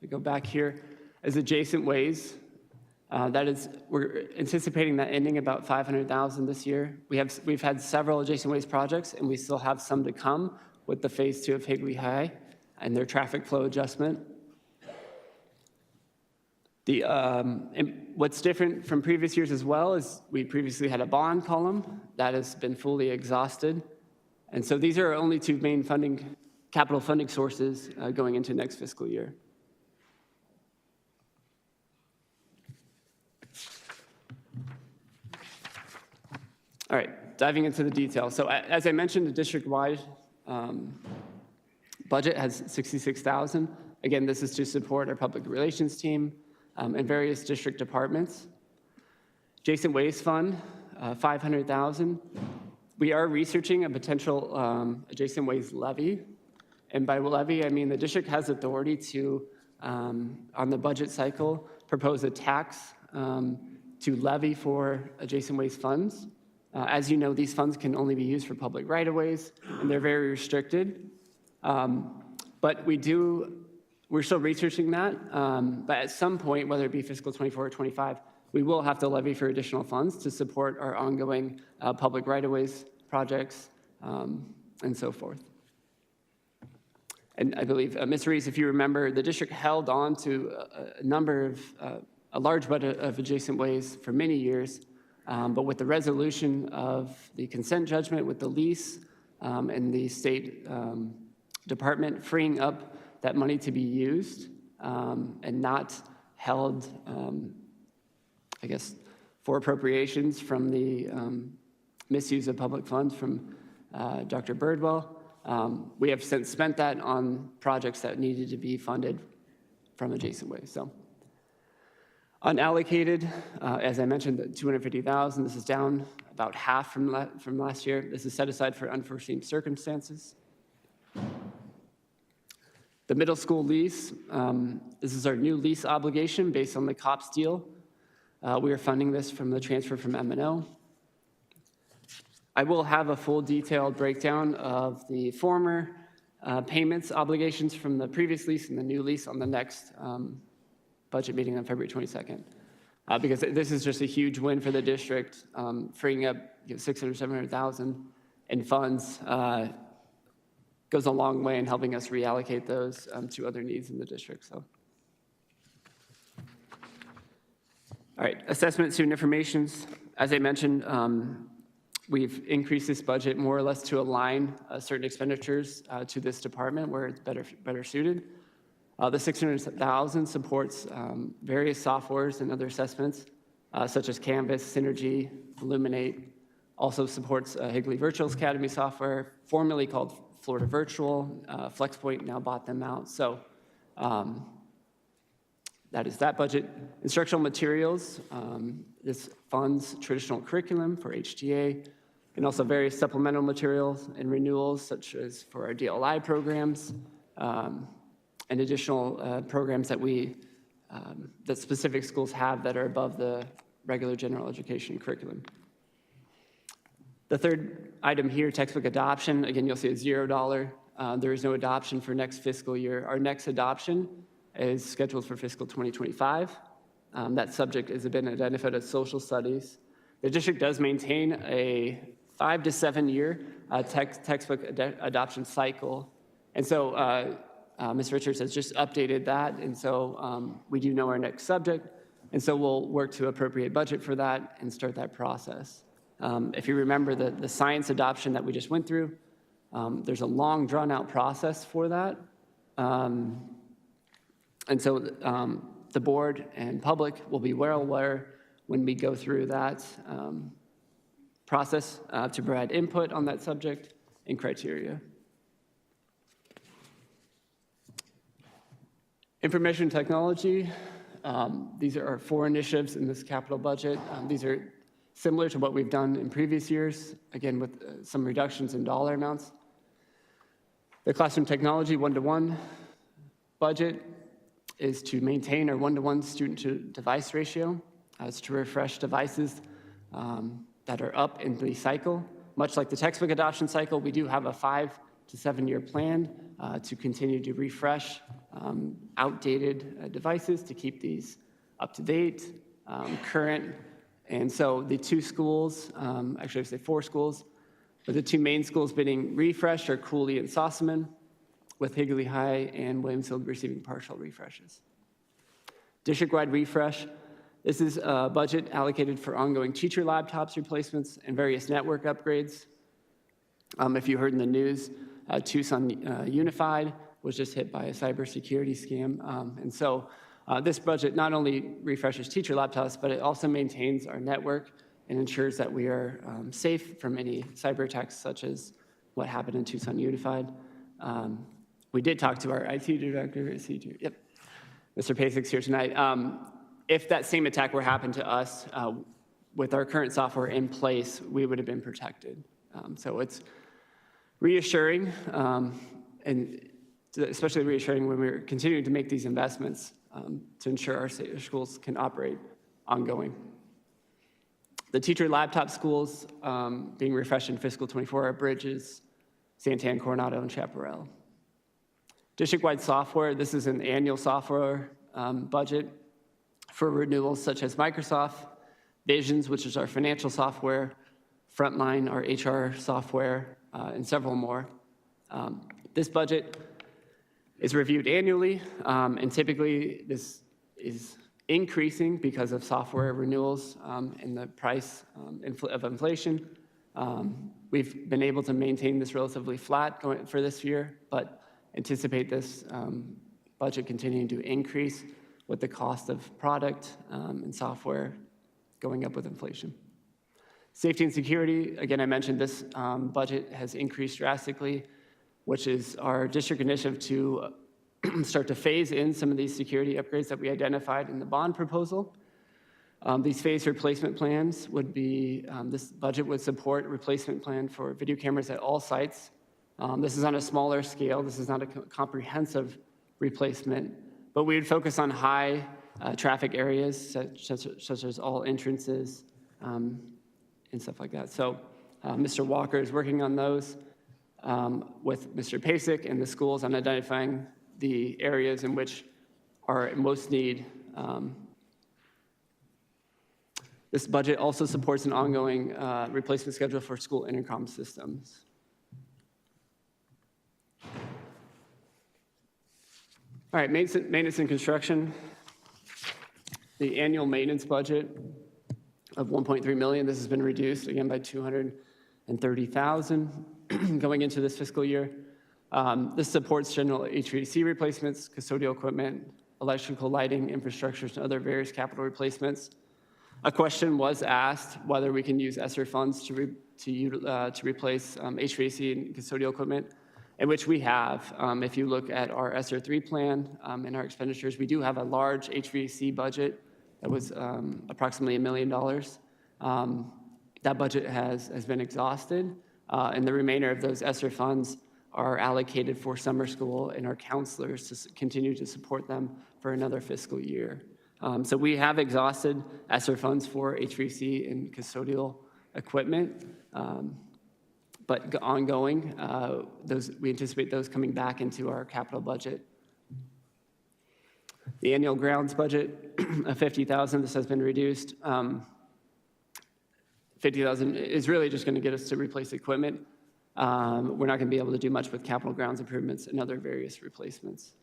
we go back here, is adjacent ways. We're anticipating that ending about $500,000 this year. We've had several adjacent ways projects, and we still have some to come with the phase 2 of Higley High and their traffic flow adjustment. And what's different from previous years as well is we previously had a bond column that has been fully exhausted. And so these are our only two main capital funding sources going into next fiscal year. All right, diving into the details. So as I mentioned, the district-wide budget has $66,000. Again, this is to support our public relations team and various district departments. Adjacent Ways Fund, $500,000. We are researching a potential adjacent ways levy. And by levy, I mean the district has authority to, on the budget cycle, propose a tax to levy for adjacent ways funds. As you know, these funds can only be used for public right-of-ways, and they're very restricted. But we're still researching that. But at some point, whether it be fiscal 24 or 25, we will have to levy for additional funds to support our ongoing public right-of-ways projects and so forth. And I believe, Ms. Reese, if you remember, the district held on to a large budget of adjacent ways for many years. But with the resolution of the consent judgment with the lease and the state department freeing up that money to be used and not held, I guess, for appropriations from the misuse of public funds from Dr. Birdwell, we have since spent that on projects that needed to be funded from adjacent ways. So. Unallocated, as I mentioned, $250,000. This is down about about half from last year. This is set aside for unforeseen circumstances. The middle school lease, this is our new lease obligation based on the COPS deal. We are funding this from the transfer from M&O. I will have a full detailed breakdown of the former payments obligations from the previous lease and the new lease on the next budget meeting on February 22nd. Because this is just a huge win for the district, freeing up $600,000, $700,000 in funds goes a long way in helping us reallocate those to other needs in the district. So, all right, assessment student informations. As I mentioned, we've increased this budget more or less to align certain expenditures to this department where it's better suited. The $600,000 supports various softwares and other assessments, such as Canvas, Synergy, Illuminate. Also supports Higley Virtual Academy software, formerly called Florida Virtual. FlexPoint now bought them out. So that is that budget. Instructional materials, this funds traditional curriculum for HTA, and also various supplemental materials and renewals, such as for our DLI programs, and additional programs that that specific schools have that are above the regular general education curriculum. The third item here, textbook adoption. Again, you'll see a $0. There is no adoption for next fiscal year. Our next adoption is scheduled for fiscal 2025. That subject has been identified as social studies. The district does maintain a 5 to 7 year textbook adoption cycle. And so Ms. Richards has just updated that. And so we do know our next subject. And so we'll work to appropriate budget for that and start that process. If you remember the science adoption that we just went through, there's a long drawn-out process for that. And so the board and public will be well aware when we go through that process to provide input on that subject and criteria. Information technology, these are our 4 initiatives in this capital budget. These are similar to what we've done in previous years, again, with some reductions in dollar amounts. The classroom technology one-to-one budget is to maintain our one-to-one student-to-device ratio. It's to refresh devices that are up in the cycle. Much like the textbook adoption cycle, we do have a 5 to 7 year plan to continue to refresh outdated devices to keep these up to date, current. And so the 2 schools, actually I say 4 schools, but the 2 main schools bidding refresh are Cooley and Sossaman, with Higley High and Williamsfield receiving partial refreshes. District-wide refresh, this is a budget allocated for ongoing teacher laptops replacements and various network upgrades. If you heard in the news, Tucson Unified was just hit by a cybersecurity scam. And so this budget not only refreshes teacher laptops, but it also maintains our network and ensures that we are safe from any cyber attacks such as what happened in Tucson Unified. We did talk to our IT director, Mr. Pasik's here tonight. If that same attack were happened to us, with our current software in place, we would have been protected. So it's reassuring, and especially reassuring when we're continuing to make these investments to ensure our schools can operate ongoing. The teacher laptop schools being refreshed in fiscal 24 are Bridges, Santan, Coronado, and Chaparral. District-wide software, this is an annual software budget for renewals such as Microsoft, Visions, which is our financial software, Frontline, our HR software, and several more. This budget is reviewed annually, and typically this is increasing because of software renewals and the price of inflation. We've been able to maintain this relatively flat for this year, but anticipate this budget continuing to increase with the cost of product and software going up with inflation. Safety and security, again, I mentioned this budget has increased drastically, which is our district initiative to start to phase in some of these security upgrades that we identified in the bond proposal. These phased replacement plans would be, this budget would support replacement plan for video cameras at all sites. This is on a smaller scale. This is not a comprehensive replacement, but we would focus on high traffic areas such as all entrances and stuff like that. So Mr. Walker is working on those with Mr. Pasek and the schools on identifying the areas in which are in most need. This budget also supports an ongoing replacement schedule for school intercom systems. All right, maintenance and construction. The annual maintenance budget of $1.3 million, this has been reduced again by $230,000 going into this fiscal year. This supports general HVAC replacements, custodial equipment, electrical lighting, infrastructures, and other various capital replacements. A question was asked whether we can use ESSER funds to replace HVAC and custodial equipment, in which we have. If you look at our ESSER 3 plan and our expenditures, we do have a large HVAC budget that was approximately $1 million. That budget has been exhausted, and the remainder of those ESSER funds are allocated for summer school and our counselors to continue to support them for another fiscal year. So we have exhausted ESSER funds for HVAC and custodial equipment, but ongoing, we anticipate those coming back into our capital budget. The annual grounds budget of $50,000, this has been reduced. $50,000 is really just going to get us to replace equipment. We're not going to be able to do much with capital grounds improvements and other various replacements.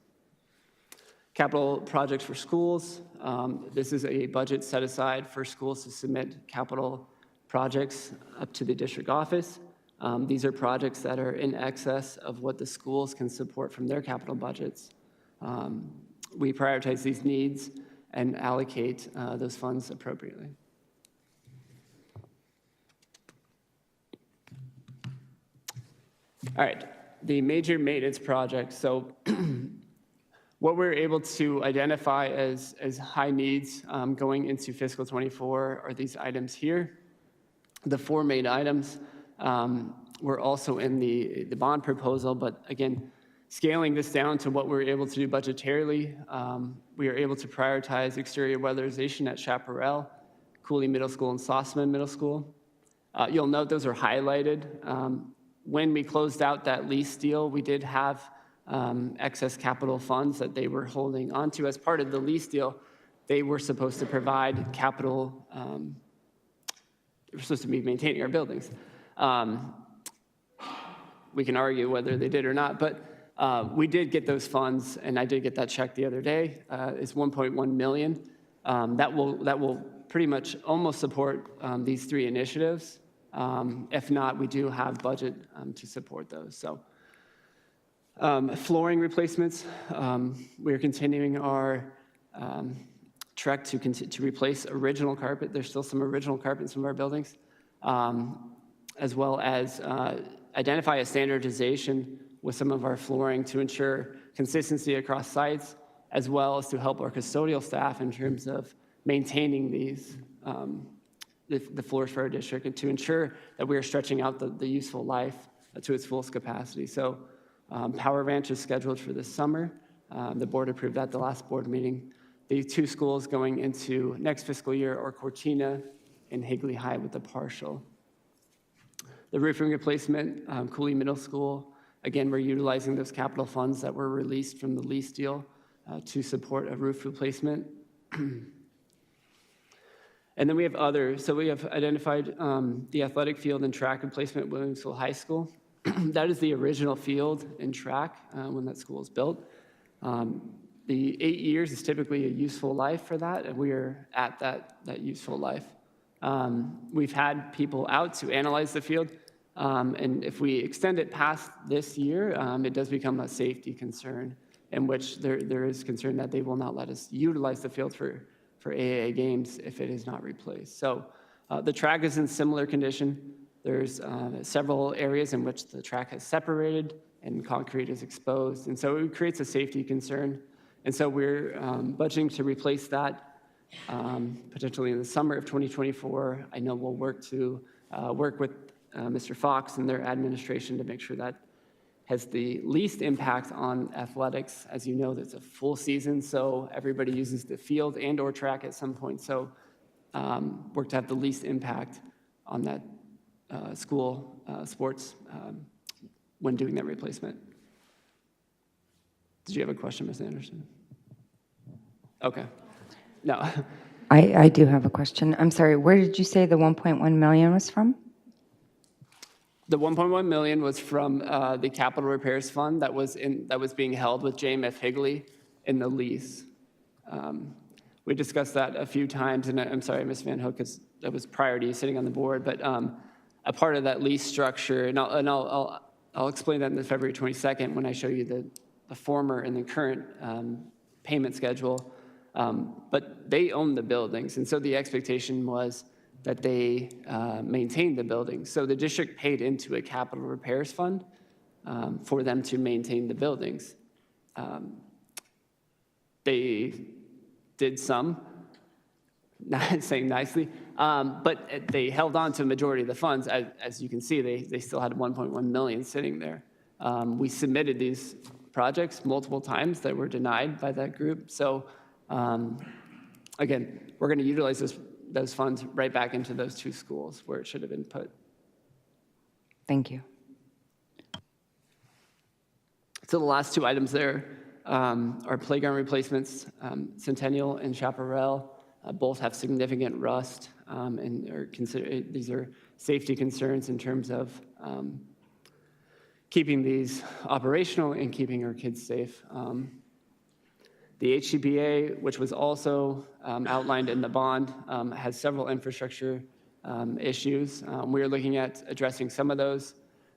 Capital projects for schools. This is a budget set aside for schools to submit capital projects up to the district office. These are projects that are in excess of what the schools can support from their capital budgets. We prioritize these needs and allocate those funds appropriately. All right, the major maintenance projects. So what we're able to identify as high needs going into fiscal 24 are these items here. The 4 main items were also in the bond proposal, but again, scaling this down to what we're able to do budgetarily, we are able to prioritize exterior weatherization at Chaparral, Cooley Middle School, and Slossman Middle School. You'll note those are highlighted. When we closed out that lease deal, we did have excess capital funds that they were holding onto. As part of the lease deal, they were supposed to provide capital, they were supposed to be maintaining our buildings. We can argue whether they did or not, but we did get those funds, and I did get that check the other day. It's $1.1 million. That will pretty much almost support these 3 initiatives. If not, we do have budget to support those. So flooring replacements, we're continuing our trek to replace original carpet. There's still some original carpet in some of our buildings, as well as identify a standardization with some of our flooring to ensure consistency across sites, as well as to help our custodial staff in terms of maintaining these, the floors for our district, and to ensure that we are stretching out the useful life to its fullest capacity. So Power Ranch is scheduled for this summer. The board approved that at the last board meeting. The 2 schools going into next fiscal year are Cortina and Higley High with the partial. The roofing replacement, Cooley Middle School, again, we're utilizing those capital funds that were released from the lease deal to support a roof replacement. And then we have others. So we have identified the athletic field and track replacement at Williamsville High School. That is the original field and track when that school was built. The 8 years is typically a useful life for that, and we are at that useful life. We've had people out to analyze the field, and if we extend it past this year, it does become a safety concern, in which there is concern that they will not let us utilize the field for AAA games if it is not replaced. So the track is in similar condition. There's several areas in which the track has separated and concrete is exposed, and so it creates a safety concern. And so we're budgeting to replace that potentially in the summer of 2024. I know we'll work with Mr. Fox and their administration to make sure that has the least impact on athletics. As you know, that's a full season, so everybody uses the field and or track at some point. So work to have the least impact on that school sports when doing that replacement. Did you have a question, Ms. Anderson? Okay. No.
I do have a question. I'm sorry, where did you say the 1.1 million was from?
The 1.1 million was from the capital repairs fund that was being held with JMF Higley in the lease. We discussed that a few times, and I'm sorry, Ms. Van Hook, because that was prior to you sitting on the board, but a part of that lease structure, and I'll explain that in the February 22nd when I show you the former and the current payment schedule. But they own the buildings, and so the expectation was that they maintain the buildings. So the district paid into a capital repairs fund for them to maintain the buildings. They did some, not saying nicely, but they held on to a majority of the funds. As you can see, they still had 1.1 million sitting there. We submitted these projects multiple times that were denied by that group. So again, we're going to utilize those funds right back into those two schools where it should have been put.
Thank you.
So the last two items there are playground replacements. Centennial and Chaparral both have significant rust and are considered, these are safety concerns in terms of keeping these operational and keeping our kids safe. The HCPA, which was also outlined in the bond, has several infrastructure issues. We are looking at addressing some of those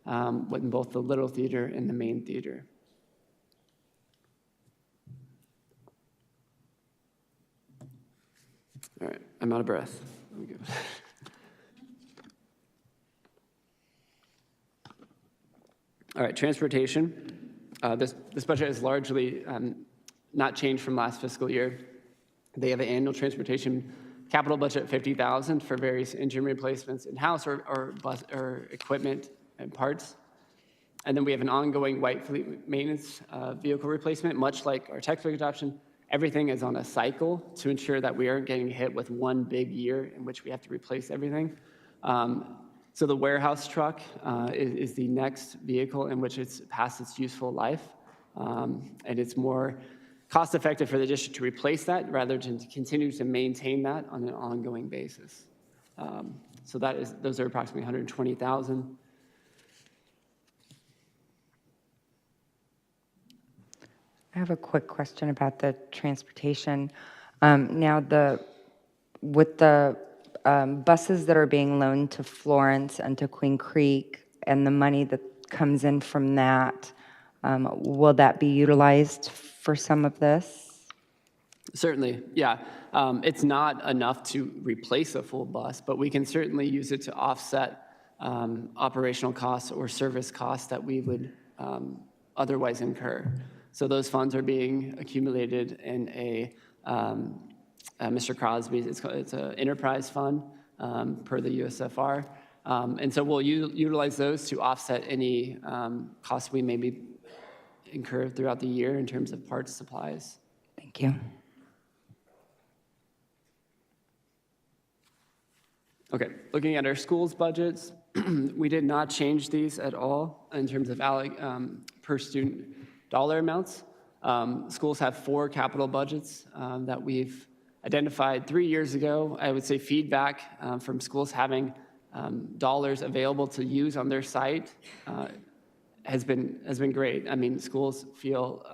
in both the Little Theater and the main theater. All right, I'm out of breath. All right, transportation. This budget is largely not changed from last fiscal year. They have an annual transportation capital budget of $50,000 for various engine replacements in-house or equipment and parts. And then we have an ongoing white fleet maintenance vehicle replacement, much like our textbook adoption. Everything is on a cycle to ensure that we aren't getting hit with one big year in which we have to replace everything. So the warehouse truck is the next vehicle in which it's past its useful life. And it's more cost-effective for the district to replace that rather than to continue to maintain that on an ongoing basis. So those are approximately $120,000.
I have a quick question about the transportation. Now, with the buses that are being loaned to Florence and to Queen Creek and the money that comes in from that, will that be utilized for some of this?
Certainly, yeah. It's not enough to replace a full bus, but we can certainly use it to offset operational costs or service costs that we would otherwise incur. So those funds are being accumulated in Mr. Crosby's, it's an enterprise fund per the USFR. And so we'll utilize those to offset any costs we may incur throughout the year in terms of parts, supplies.
Thank you.
Okay, looking at our schools budgets, we did not change these at all in terms of per student dollar amounts. Schools have 4 capital budgets that we've identified 3 years ago. I would say feedback from schools having dollars available to use on their site has been great. I mean, schools feel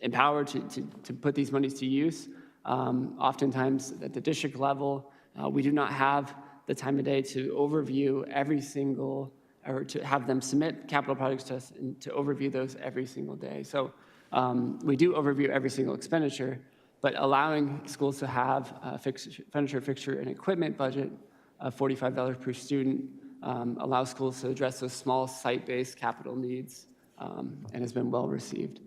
empowered to put these monies to use. Oftentimes at the district level, we do not have the time of day to overview every single, or to have them submit capital projects to us and to overview those every single day. So we do overview every single expenditure, but allowing schools to have a furniture, fixture, and equipment budget of $45 per student allows schools to address those small site-based capital needs and has been well received.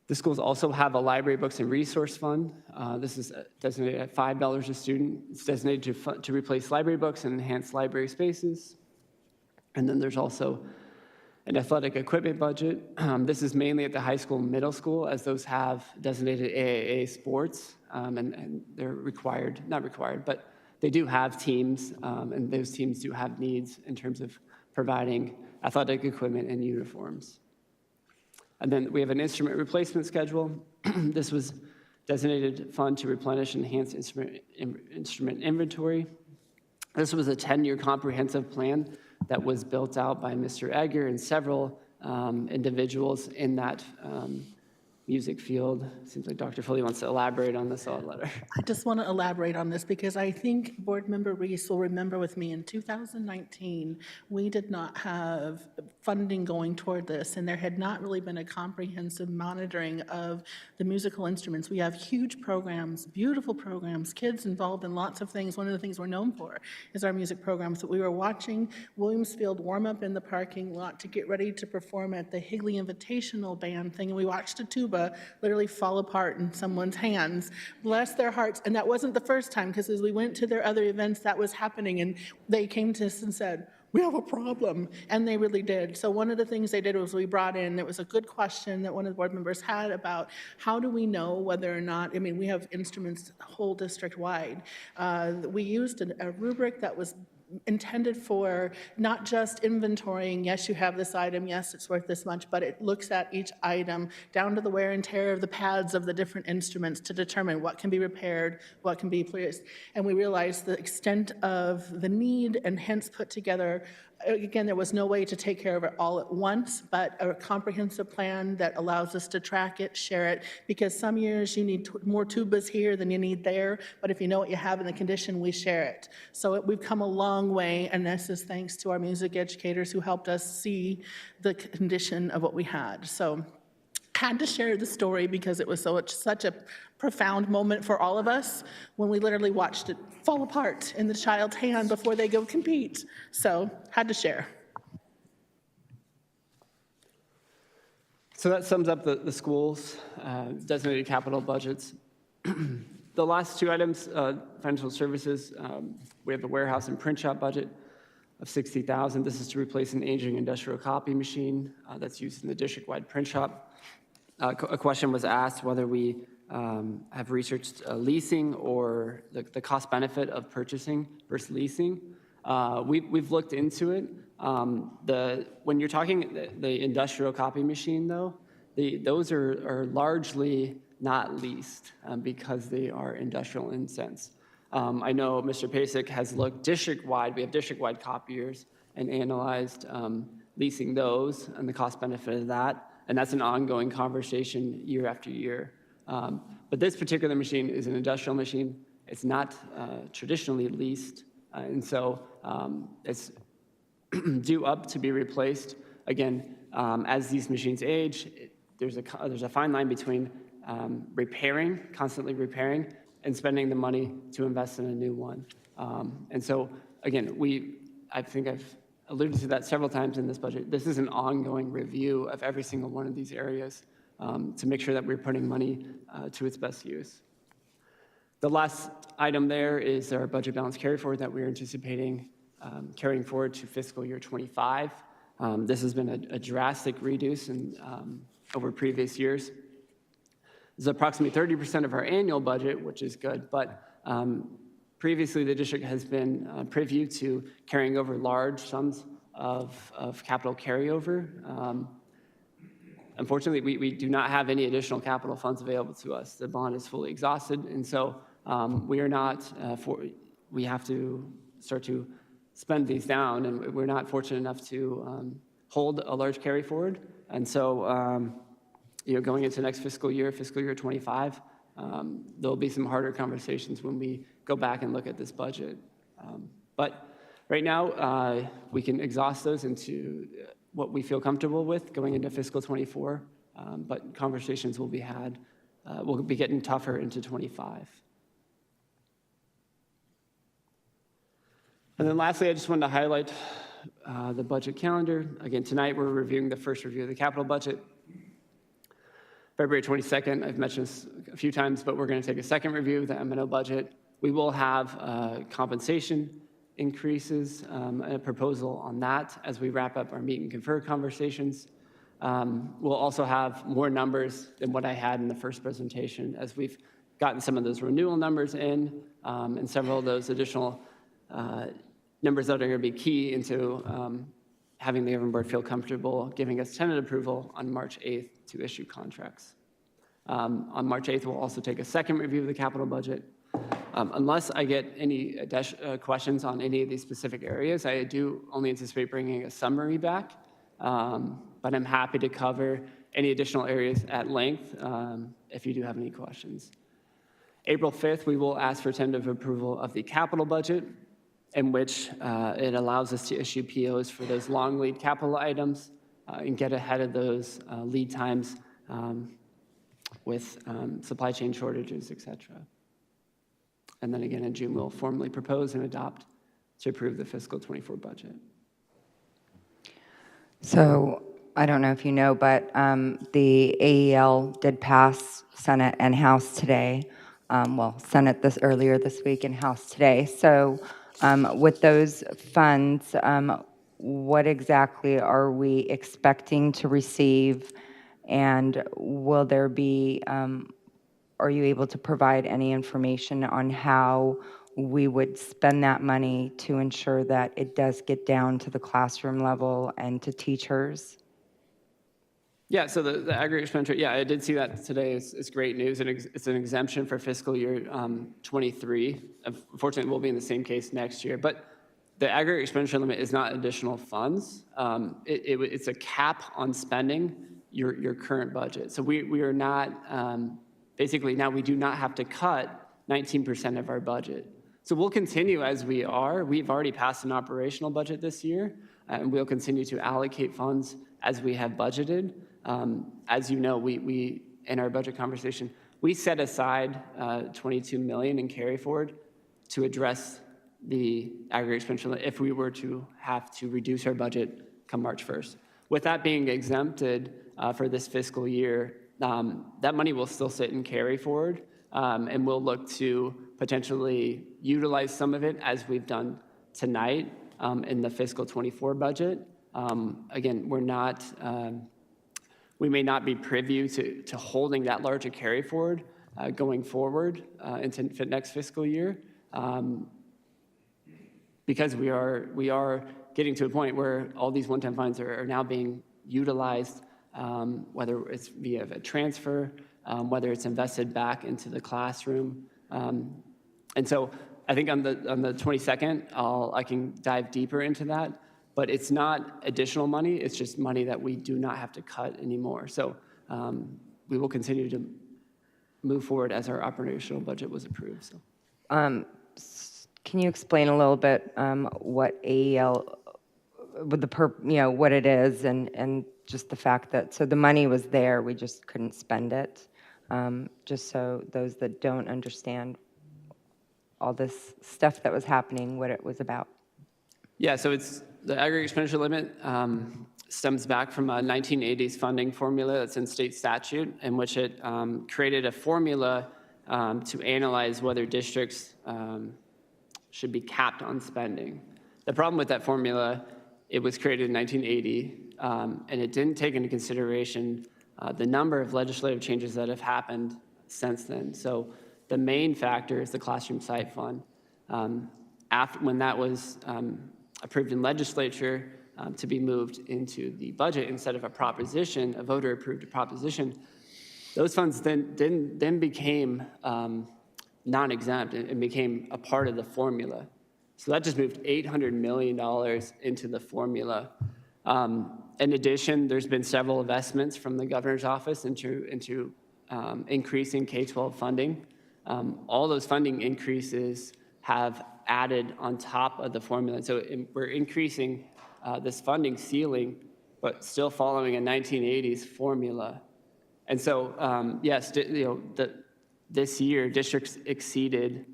The schools also have a library books and resource fund. This is designated at $5 a student. It's designated to replace library books and enhance library spaces. And then there's also an athletic equipment budget. This is mainly at the high school and middle school, as those have designated AAA sports, and they're required, not required, but they do have teams, and those teams do have needs in terms of providing athletic equipment and uniforms. And then we have an instrument replacement schedule. This was designated fund to replenish and enhance instrument inventory. This was a 10-year comprehensive plan that was built out by Mr. Egger and several individuals in that music field. Seems like Dr. Foley wants to elaborate on this. I'll let her.
I just want to elaborate on this because I think Board Member Reese will remember with me in 2019, we did not have funding going toward this, and there had not really been a comprehensive monitoring of the musical instruments. We have huge programs, beautiful programs, kids involved in lots of things. One of the things we're known for is our music programs. So we were watching Williams Field warm up in the parking lot to get ready to perform at the Higley Invitational Band thing, and we watched a tuba literally fall apart in someone's hands. Bless their hearts. And that wasn't the first time, because as we went to their other events, that was happening, and they came to us and said, we have a problem, and they really did. So one of the things they did was we brought in, it was a good question that one of the board members had about how do we know whether or not, I mean, we have instruments whole district-wide. We used a rubric that was intended for not just inventorying, yes, you have this item, yes, it's worth this much, but it looks at each item down to the wear and tear of the pads of the different instruments to determine what can be repaired, what can be replaced. And we realized the extent of the need, and hence put together, again, there was no way to take care of it all at once, but a comprehensive plan that allows us to track it, share it, because some years you need more tubas here than you need there, but if you know what you have in the condition, we share it. So we've come a long way, and this is thanks to our music educators who helped us see the condition of what we had. So had to share the story because it was such a profound moment for all of us when we literally watched it fall apart in the child's hand before they go compete. So had to share.
So that sums up the schools' designated capital budgets. The last two items, financial services, we have a warehouse and print shop budget of $60,000. This is to replace an aging industrial copy machine that's used in the district-wide print shop. A question was asked whether we have researched leasing or the cost benefit of purchasing versus leasing. We've looked into it. When you're talking the industrial copy machine, though, those are largely not leased because they are industrial in sense. I know Mr. Pasek has looked district-wide. We have district-wide copiers and analyzed leasing those and the cost benefit of that. And that's an ongoing conversation year after year. But this particular machine is an industrial machine. It's not traditionally leased, and so it's due up to be replaced. Again, as these machines age, there's a fine line between constantly repairing, and spending the money to invest in a new one. And so, again, I think I've alluded to that several times in this budget. This is an ongoing review of every single one of these areas to make sure that we're putting money to its best use. The last item there is our budget balance carry forward that we're anticipating carrying forward to fiscal year 25. This has been a drastic reduce over previous years. This is approximately 30% of our annual budget, which is good, but previously the district has been privy to carrying over large sums of capital carryover. Unfortunately, we do not have any additional capital funds available to us. The bond is fully exhausted, and so we are not, we have to start to spend these down, and we're not fortunate enough to hold a large carry forward. And so, going into next fiscal year 25, there'll be some harder conversations when we go back and look at this budget. But right now, we can exhaust those into what we feel comfortable with going into fiscal 24, but conversations will be had, will be getting tougher into 25. And then lastly, I just wanted to highlight the budget calendar. Again, tonight we're reviewing the first review of the capital budget. February 22nd, I've mentioned this a few times, but we're going to take a second review of the M&O budget. We will have compensation increases and a proposal on that as we wrap up our meet and confer conversations. We'll also have more numbers than what I had in the first presentation as we've gotten some of those renewal numbers in and several of those additional numbers that are going to be key into having the governing board feel comfortable giving us tentative approval on March 8th to issue contracts. On March 8th, we'll also take a second review of the capital budget. Unless I get any questions on any of these specific areas, I do only anticipate bringing a summary back, but I'm happy to cover any additional areas at length if you do have any questions. April 5th, we will ask for tentative approval of the capital budget, in which it allows us to issue POs for those long lead capital items and get ahead of those lead times with supply chain shortages, et cetera. And then again in June, we'll formally propose and adopt to approve the fiscal 24 budget.
So I don't know if you know, but the AEL did pass Senate and House today. Well, Senate earlier this week and House today. So with those funds, what exactly are we expecting to receive? And will there be, are you able to provide any information on how we would spend that money to ensure that it does get down to the classroom level and to teachers?
Yeah, so the aggregate expenditure, yeah, I did see that today. It's great news. It's an exemption for fiscal year 23. Unfortunately, we'll be in the same case next year. But the aggregate expenditure limit is not additional funds. It's a cap on spending your current budget. So we are not, basically now we do not have to cut 19% of our budget. So we'll continue as we are. We've already passed an operational budget this year, and we'll continue to allocate funds as we have budgeted. As you know, we in our budget conversation, we set aside $22 million in carry forward to address the aggregate expenditure limit if we were to have to reduce our budget come March 1st. With that being exempted for this fiscal year, that money will still sit in carry forward, and we'll look to potentially utilize some of it as we've done tonight in the fiscal 24 budget. Again, we're not, we may not be privy to holding that larger carry forward going forward into next fiscal year because we are getting to a point where all these one-time funds are now being utilized, whether it's via a transfer, whether it's invested back into the classroom. And so I think on the 22nd, I can dive deeper into that, but it's not additional money, it's just money that we do not have to cut anymore. So we will continue to move forward as our operational budget was approved. So.
Can you explain a little bit what AEL, what it is, and just the fact that, so the money was there, we just couldn't spend it, just so those that don't understand all this stuff that was happening, what it was about.
Yeah, so it's the aggregate expenditure limit stems back from a 1980s funding formula that's in state statute, in which it created a formula to analyze whether districts should be capped on spending. The problem with that formula, it was created in 1980, and it didn't take into consideration the number of legislative changes that have happened since then. So the main factor is the Classroom Site Fund. When that was approved in legislature to be moved into the budget instead of a proposition, a voter-approved proposition, those funds then became non-exempt and became a part of the formula. So that just moved $800 million into the formula. In addition, there's been several investments from the governor's office into increasing K-12 funding. All those funding increases have added on top of the formula. So we're increasing this funding ceiling, but still following a 1980s formula. And so, yes, this year, districts exceeded,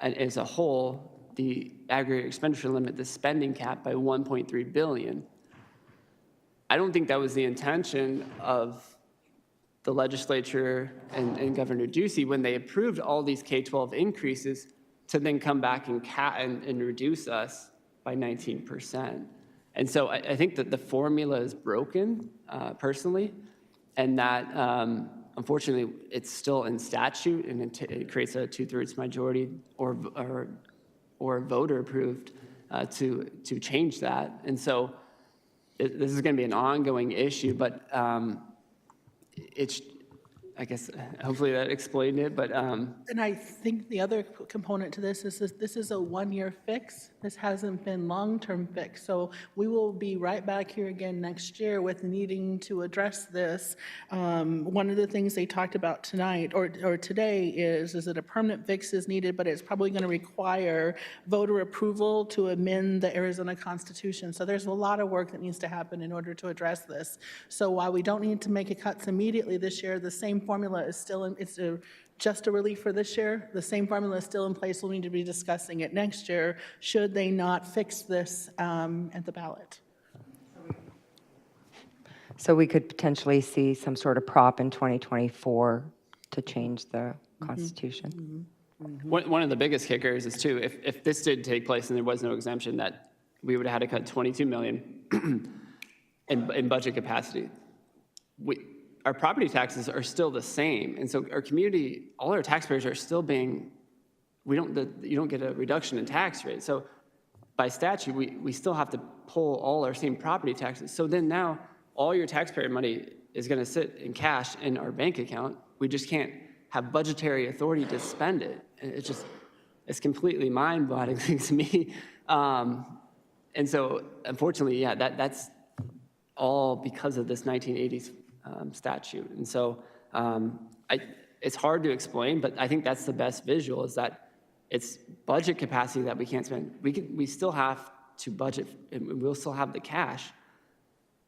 as a whole, the aggregate expenditure limit, the spending cap, by $1.3 billion. I don't think that was the intention of the legislature and Governor Ducey, when they approved all these K-12 increases, to then come back and reduce us by 19%. And so I think that the formula is broken, personally, and that unfortunately it's still in statute, and it creates a 2/3 majority or voter approved to change that. And so this is going to be an ongoing issue, but it's, I guess, hopefully that explained it, but.
And I think the other component to this is this is a one-year fix. This hasn't been long-term fix. So we will be right back here again next year with needing to address this. One of the things they talked about tonight or today is that a permanent fix is needed, but it's probably going to require voter approval to amend the Arizona Constitution. So there's a lot of work that needs to happen in order to address this. So while we don't need to make cuts immediately this year, the same formula is still in, just a relief for this year. The same formula is still in place. We'll need to be discussing it next year should they not fix this at the ballot.
So we could potentially see some sort of prop in 2024 to change the Constitution.
One of the biggest kickers is too, if this did take place and there was no exemption, that we would have had to cut $22 million in budget capacity. Our property taxes are still the same, and so our community, all our taxpayers are still being, you don't get a reduction in tax rate. So by statute, we still have to pull all our same property taxes. So then now all your taxpayer money is going to sit in cash in our bank account. We just can't have budgetary authority to spend it. It's completely mind-boggling to me. And so unfortunately, yeah, that's all because of this 1980s statute. And so it's hard to explain, but I think that's the best visual, is that it's budget capacity that we can't spend. We still have to budget, and we'll still have the cash,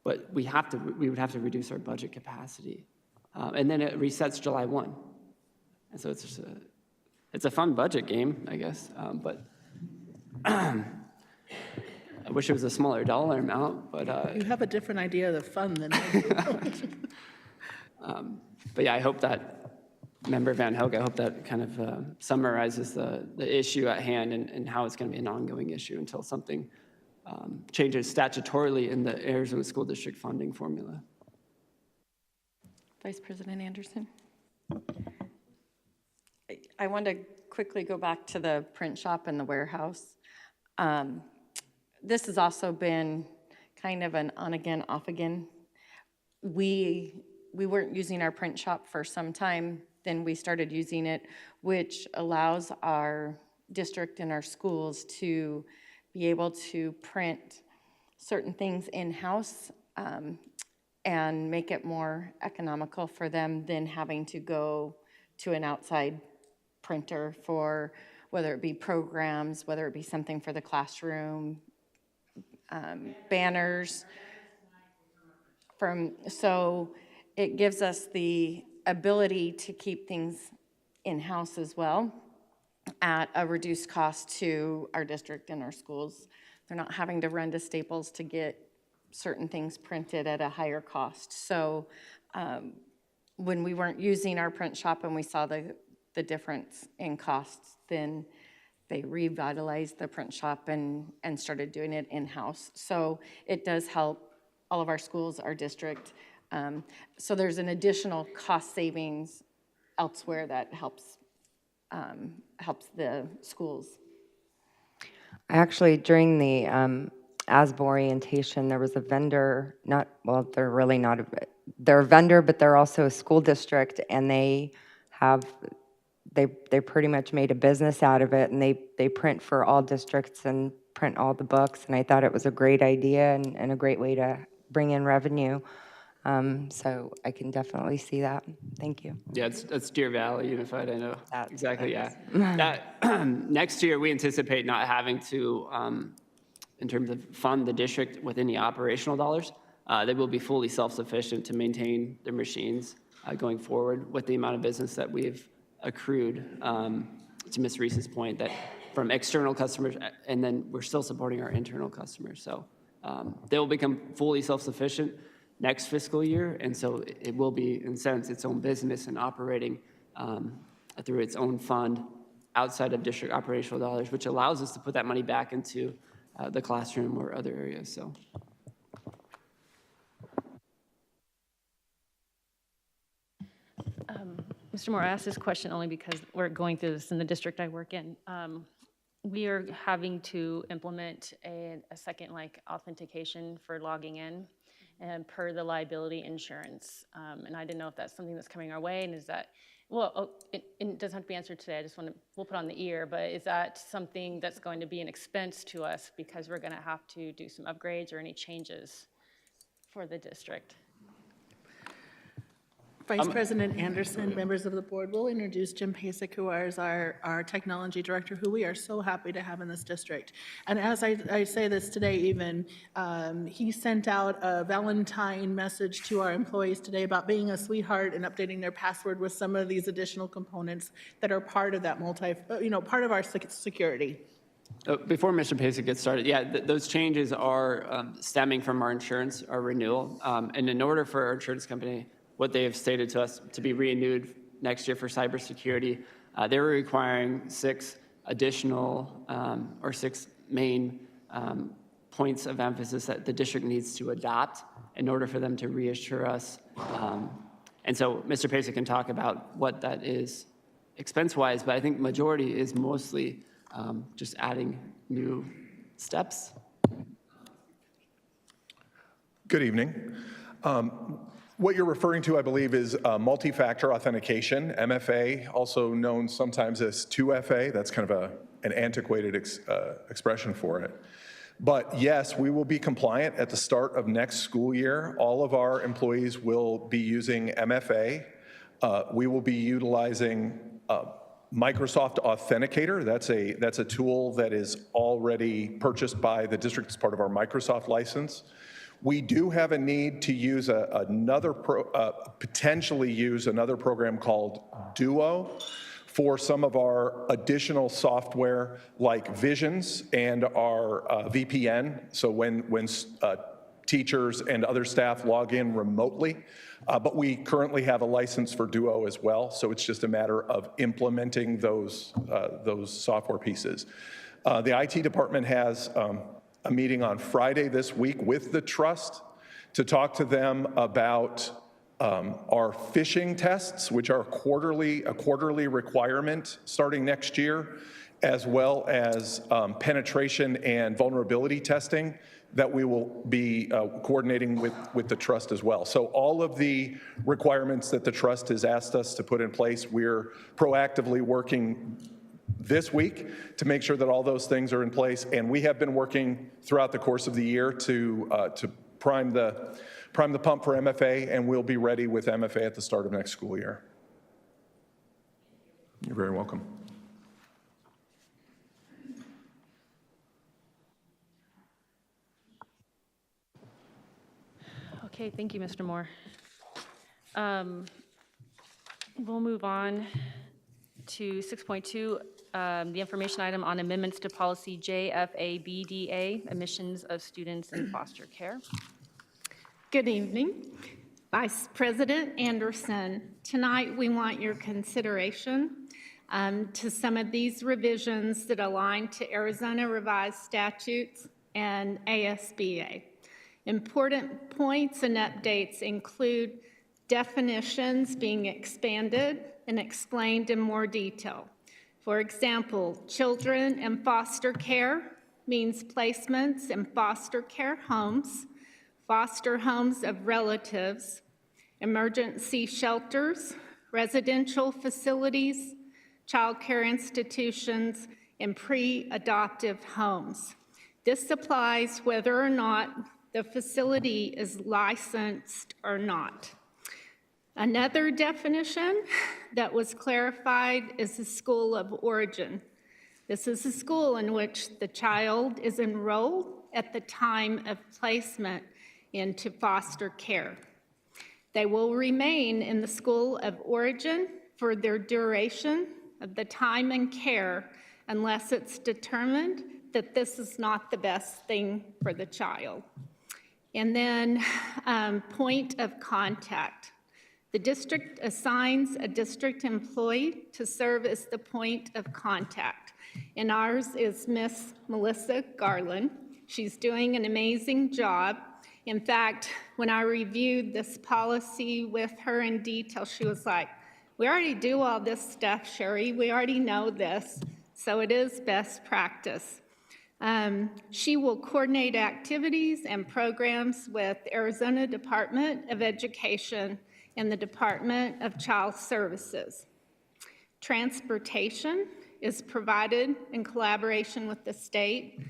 but we would have to reduce our budget capacity. And then it resets July 1. And so it's a fun budget game, I guess, but I wish it was a smaller dollar amount, but.
You have a different idea of the fun than I do.
But yeah, I hope that, Member Van Hoek, I hope that kind of summarizes the issue at hand and how it's going to be an ongoing issue until something changes statutorily in the Arizona School District funding formula.
Vice President Anderson. I want to quickly go back to the print shop and the warehouse. This has also been kind of an on-again, off-again. We weren't using our print shop for some time, then we started using it, which allows our district and our schools to be able to print certain things in-house and make it more economical for them than having to go to an outside printer for whether it be programs, whether it be something for the classroom, banners. So it gives us the ability to keep things in-house as well at a reduced cost to our district and our schools. They're not having to run to Staples to get certain things printed at a higher cost. So when we weren't using our print shop and we saw the difference in costs, then they revitalized the print shop and started doing it in-house. So it does help all of our schools, our district. So there's an additional cost savings elsewhere that helps the schools.
Actually, during the ASBO orientation, there was a vendor, they're really not they're a vendor, but they're also a school district, and they pretty much made a business out of it, and they print for all districts and print all the books, and I thought it was a great idea and a great way to bring in revenue. So I can definitely see that. Thank you.
Yeah, it's Deer Valley Unified, I know. Exactly, yeah. Next year, we anticipate not having to, in terms of fund the district with any operational dollars. They will be fully self-sufficient to maintain their machines going forward with the amount of business that we've accrued, to Ms. Reese's point, that from external customers, and then we're still supporting our internal customers. So they will become fully self-sufficient. next fiscal year. And so it will be, in a sense, its own business and operating through its own fund outside of district operational dollars, which allows us to put that money back into the classroom or other areas. So.
Mr. Moore, I asked this question only because we're going through this in the district I work in. We are having to implement a second authentication for logging in and per the liability insurance. And I didn't know if that's something that's coming our way, and is that, well, it doesn't have to be answered today. I just we'll put on the ear, but is that something that's going to be an expense to us because we're going to have to do some upgrades or any changes for the district?
Vice President Anderson, members of the board, will introduce Jim Pasek, who is our technology director, who we are so happy to have in this district. And as I say this today even, he sent out a Valentine message to our employees today about being a sweetheart and updating their password with some of these additional components that are part of that part of our security.
Before Mr. Pasek gets started, yeah, those changes are stemming from our insurance, our renewal. And in order for our insurance company, what they have stated to us to be renewed next year for cybersecurity, they were requiring 6 additional or 6 main points of emphasis that the district needs to adopt in order for them to reassure us. And so Mr. Pasek can talk about what that is expense-wise, but I think majority is mostly just adding new steps.
Good evening. What you're referring to, I believe, is multi-factor authentication, MFA, also known sometimes as 2FA. That's kind of an antiquated expression for it. But yes, we will be compliant at the start of next school year. All of our employees will be using MFA. We will be utilizing Microsoft Authenticator. That's a tool that is already purchased by the district as part of our Microsoft license. We do have a need to use potentially use another program called Duo for some of our additional software like Visions and our VPN. So when teachers and other staff log in remotely, but we currently have a license for Duo as well. So it's just a matter of implementing those software pieces. The IT department has a meeting on Friday this week with the trust to talk to them about our phishing tests, which are a quarterly requirement starting next year, as well as penetration and vulnerability testing that we will be coordinating with the trust as well. So all of the requirements that the trust has asked us to put in place, we're proactively working this week to make sure that all those things are in place. And we have been working throughout the course of the year to prime the pump for MFA, and we'll be ready with MFA at the start of next school year. You're very welcome.
Okay, thank you, Mr. Moore. We'll move on to 6.2, the information item on amendments to policy JFABDA, admissions of students in foster care.
Good evening. Vice President Anderson, tonight we want your consideration to some of these revisions that align to Arizona revised statutes and ASBA. Important points and updates include definitions being expanded and explained in more detail. For example, children in foster care means placements in foster care homes, foster homes of relatives, emergency shelters, residential facilities, child care institutions, and pre-adoptive homes. This applies whether or not the facility is licensed or not. Another definition that was clarified is a school of origin. This is a school in which the child is enrolled at the time of placement into foster care. They will remain in the school of origin for their duration of the time and care unless it's determined that this is not the best thing for the child. And then point of contact. The district assigns a district employee to serve as the point of contact. And ours is Miss Melissa Garland. She's doing an amazing job. In fact, when I reviewed this policy with her in detail, she was like, we already do all this stuff, Sherry. We already know this. So it is best practice. She will coordinate activities and programs with Arizona Department of Education and the Department of Child Services. Transportation is provided in collaboration with the state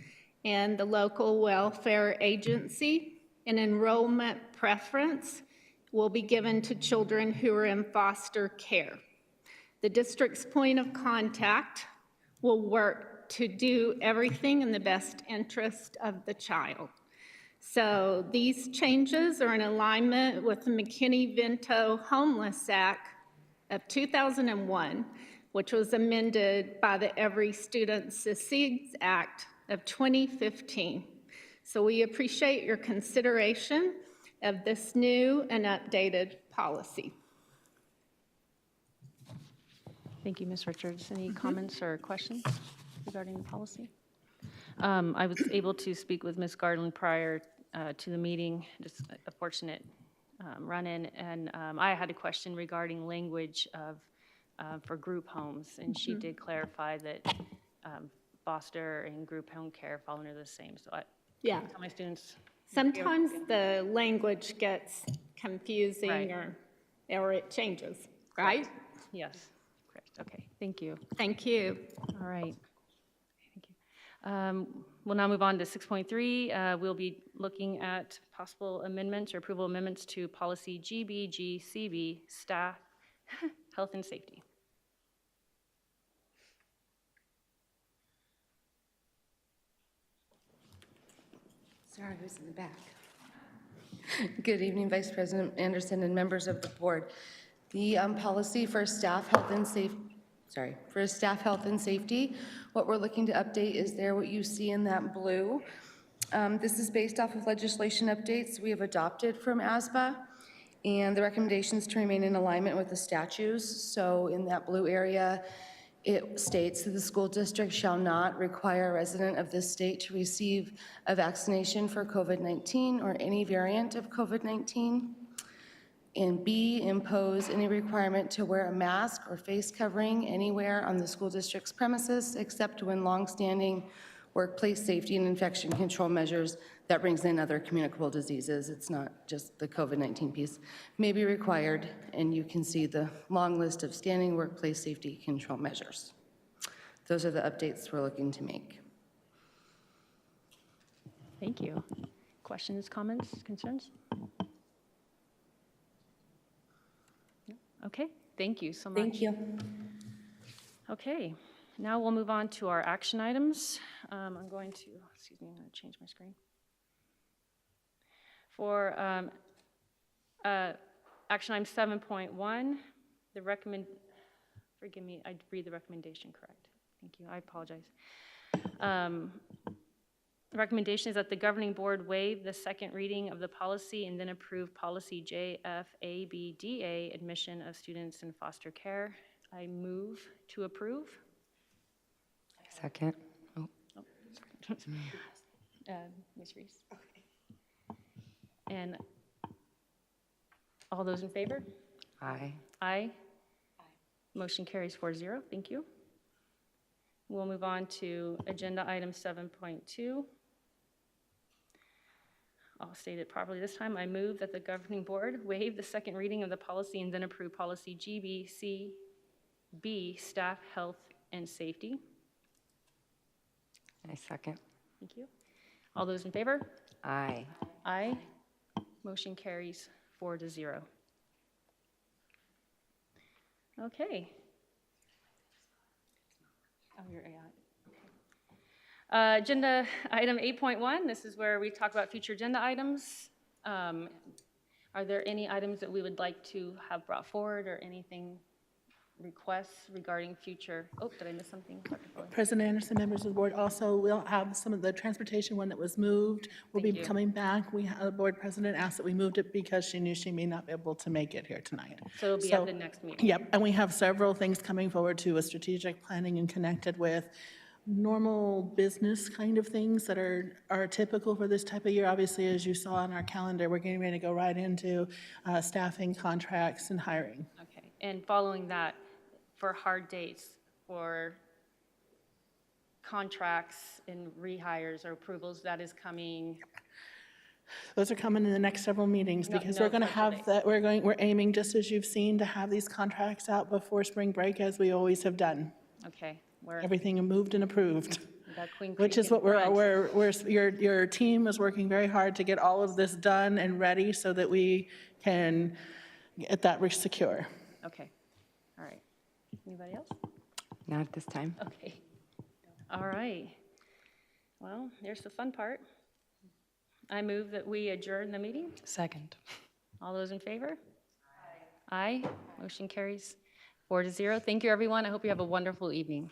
and the local welfare agency. An enrollment preference will be given to children who are in foster care. The district's point of contact will work to do everything in the best interest of the child. So these changes are in alignment with the McKinney-Vento Homeless Act of 2001, which was amended by the Every Student Succeeds Act of 2015. So we appreciate your consideration of this new and updated policy.
Thank you, Ms. Richards. Any comments or questions regarding the policy? I was able to speak with Ms. Garland prior to the meeting, just a fortunate run-in, and I had a question regarding language for group homes, and she did clarify that foster and group home care fall under the same. So I tell my students.
Sometimes the language gets confusing
Right.
or it changes, right?
Yes, correct. Okay, thank you.
Thank you.
All right. Thank you. We'll now move on to 6.3. We'll be looking at possible amendments or approval amendments to policy GBGCB, staff, health and safety.
Sorry, who's in the back? Good evening, Vice President Anderson and members of the board. The policy for staff health and safety, what we're looking to update is there what you see in that blue. This is based off of legislation updates we have adopted from ASBA and the recommendations to remain in alignment with the statutes. So in that blue area, it states that the school district shall not require a resident of this state to receive a vaccination for COVID-19 or any variant of COVID-19. And B, impose any requirement to wear a mask or face covering anywhere on the school district's premises except when longstanding workplace safety and infection control measures that brings in other communicable diseases. It's not just the COVID-19 piece, may be required, and you can see the long list of standing workplace safety control measures. Those are the updates we're looking to make.
Thank you. Questions, comments, concerns? No? Okay, thank you so much.
Thank you.
Okay, now we'll move on to our action items. I'm going to change my screen. For action item 7.1, forgive me, I read the recommendation correct. Thank you, I apologize. The recommendation is that the governing board waive the second reading of the policy and then approve policy JFABDA, admission of students in foster care. I move to approve.
Second.
Ms. Reese. And all those in favor?
Aye.
Aye. Motion carries 4-0. Thank you. We'll move on to agenda item 7.2. I'll state it properly this time. I move that the governing board waive the second reading of the policy and then approve policy GBCB, staff, health, and safety.
I second.
Thank you. All those in favor?
Aye.
Aye. Motion carries 4-0. Okay. Oh, you're okay. Agenda item 8.1. This is where we talk about future agenda items. Are there any items that we would like to have brought forward or anything requests regarding future, oh, did I miss something, Dr. Foley?
President Anderson, members of the board, also we'll have some of the transportation one that was moved will be
Thank you.
coming back. The board president asked that we moved it because she knew she may not be able to make it here tonight.
So it'll be at the next meeting?
Yep, and we have several things coming forward to a strategic planning and connected with normal business kind of things that are typical for this type of year. Obviously, as you saw on our calendar, we're getting ready to go right into staffing, contracts, and hiring.
Okay, and following that, for hard dates, for contracts and rehires or approvals, that is coming?
Those are coming in the next several meetings because we're going to have that, we're aiming, just as you've seen, to have these contracts out before spring break as we always have done.
Okay.
Everything moved and approved.
Queen
Which
Creek
is what
in
your team is working very hard to get all of this done and ready so that we can get that secure.
Okay, all right. Anybody else?
Not at this time.
Okay, all right. Well, there's the fun part. I move that we adjourn the meeting.
Second.
All those in favor? Aye. Aye, motion carries 4-0. Thank you, everyone. I hope you have a wonderful evening.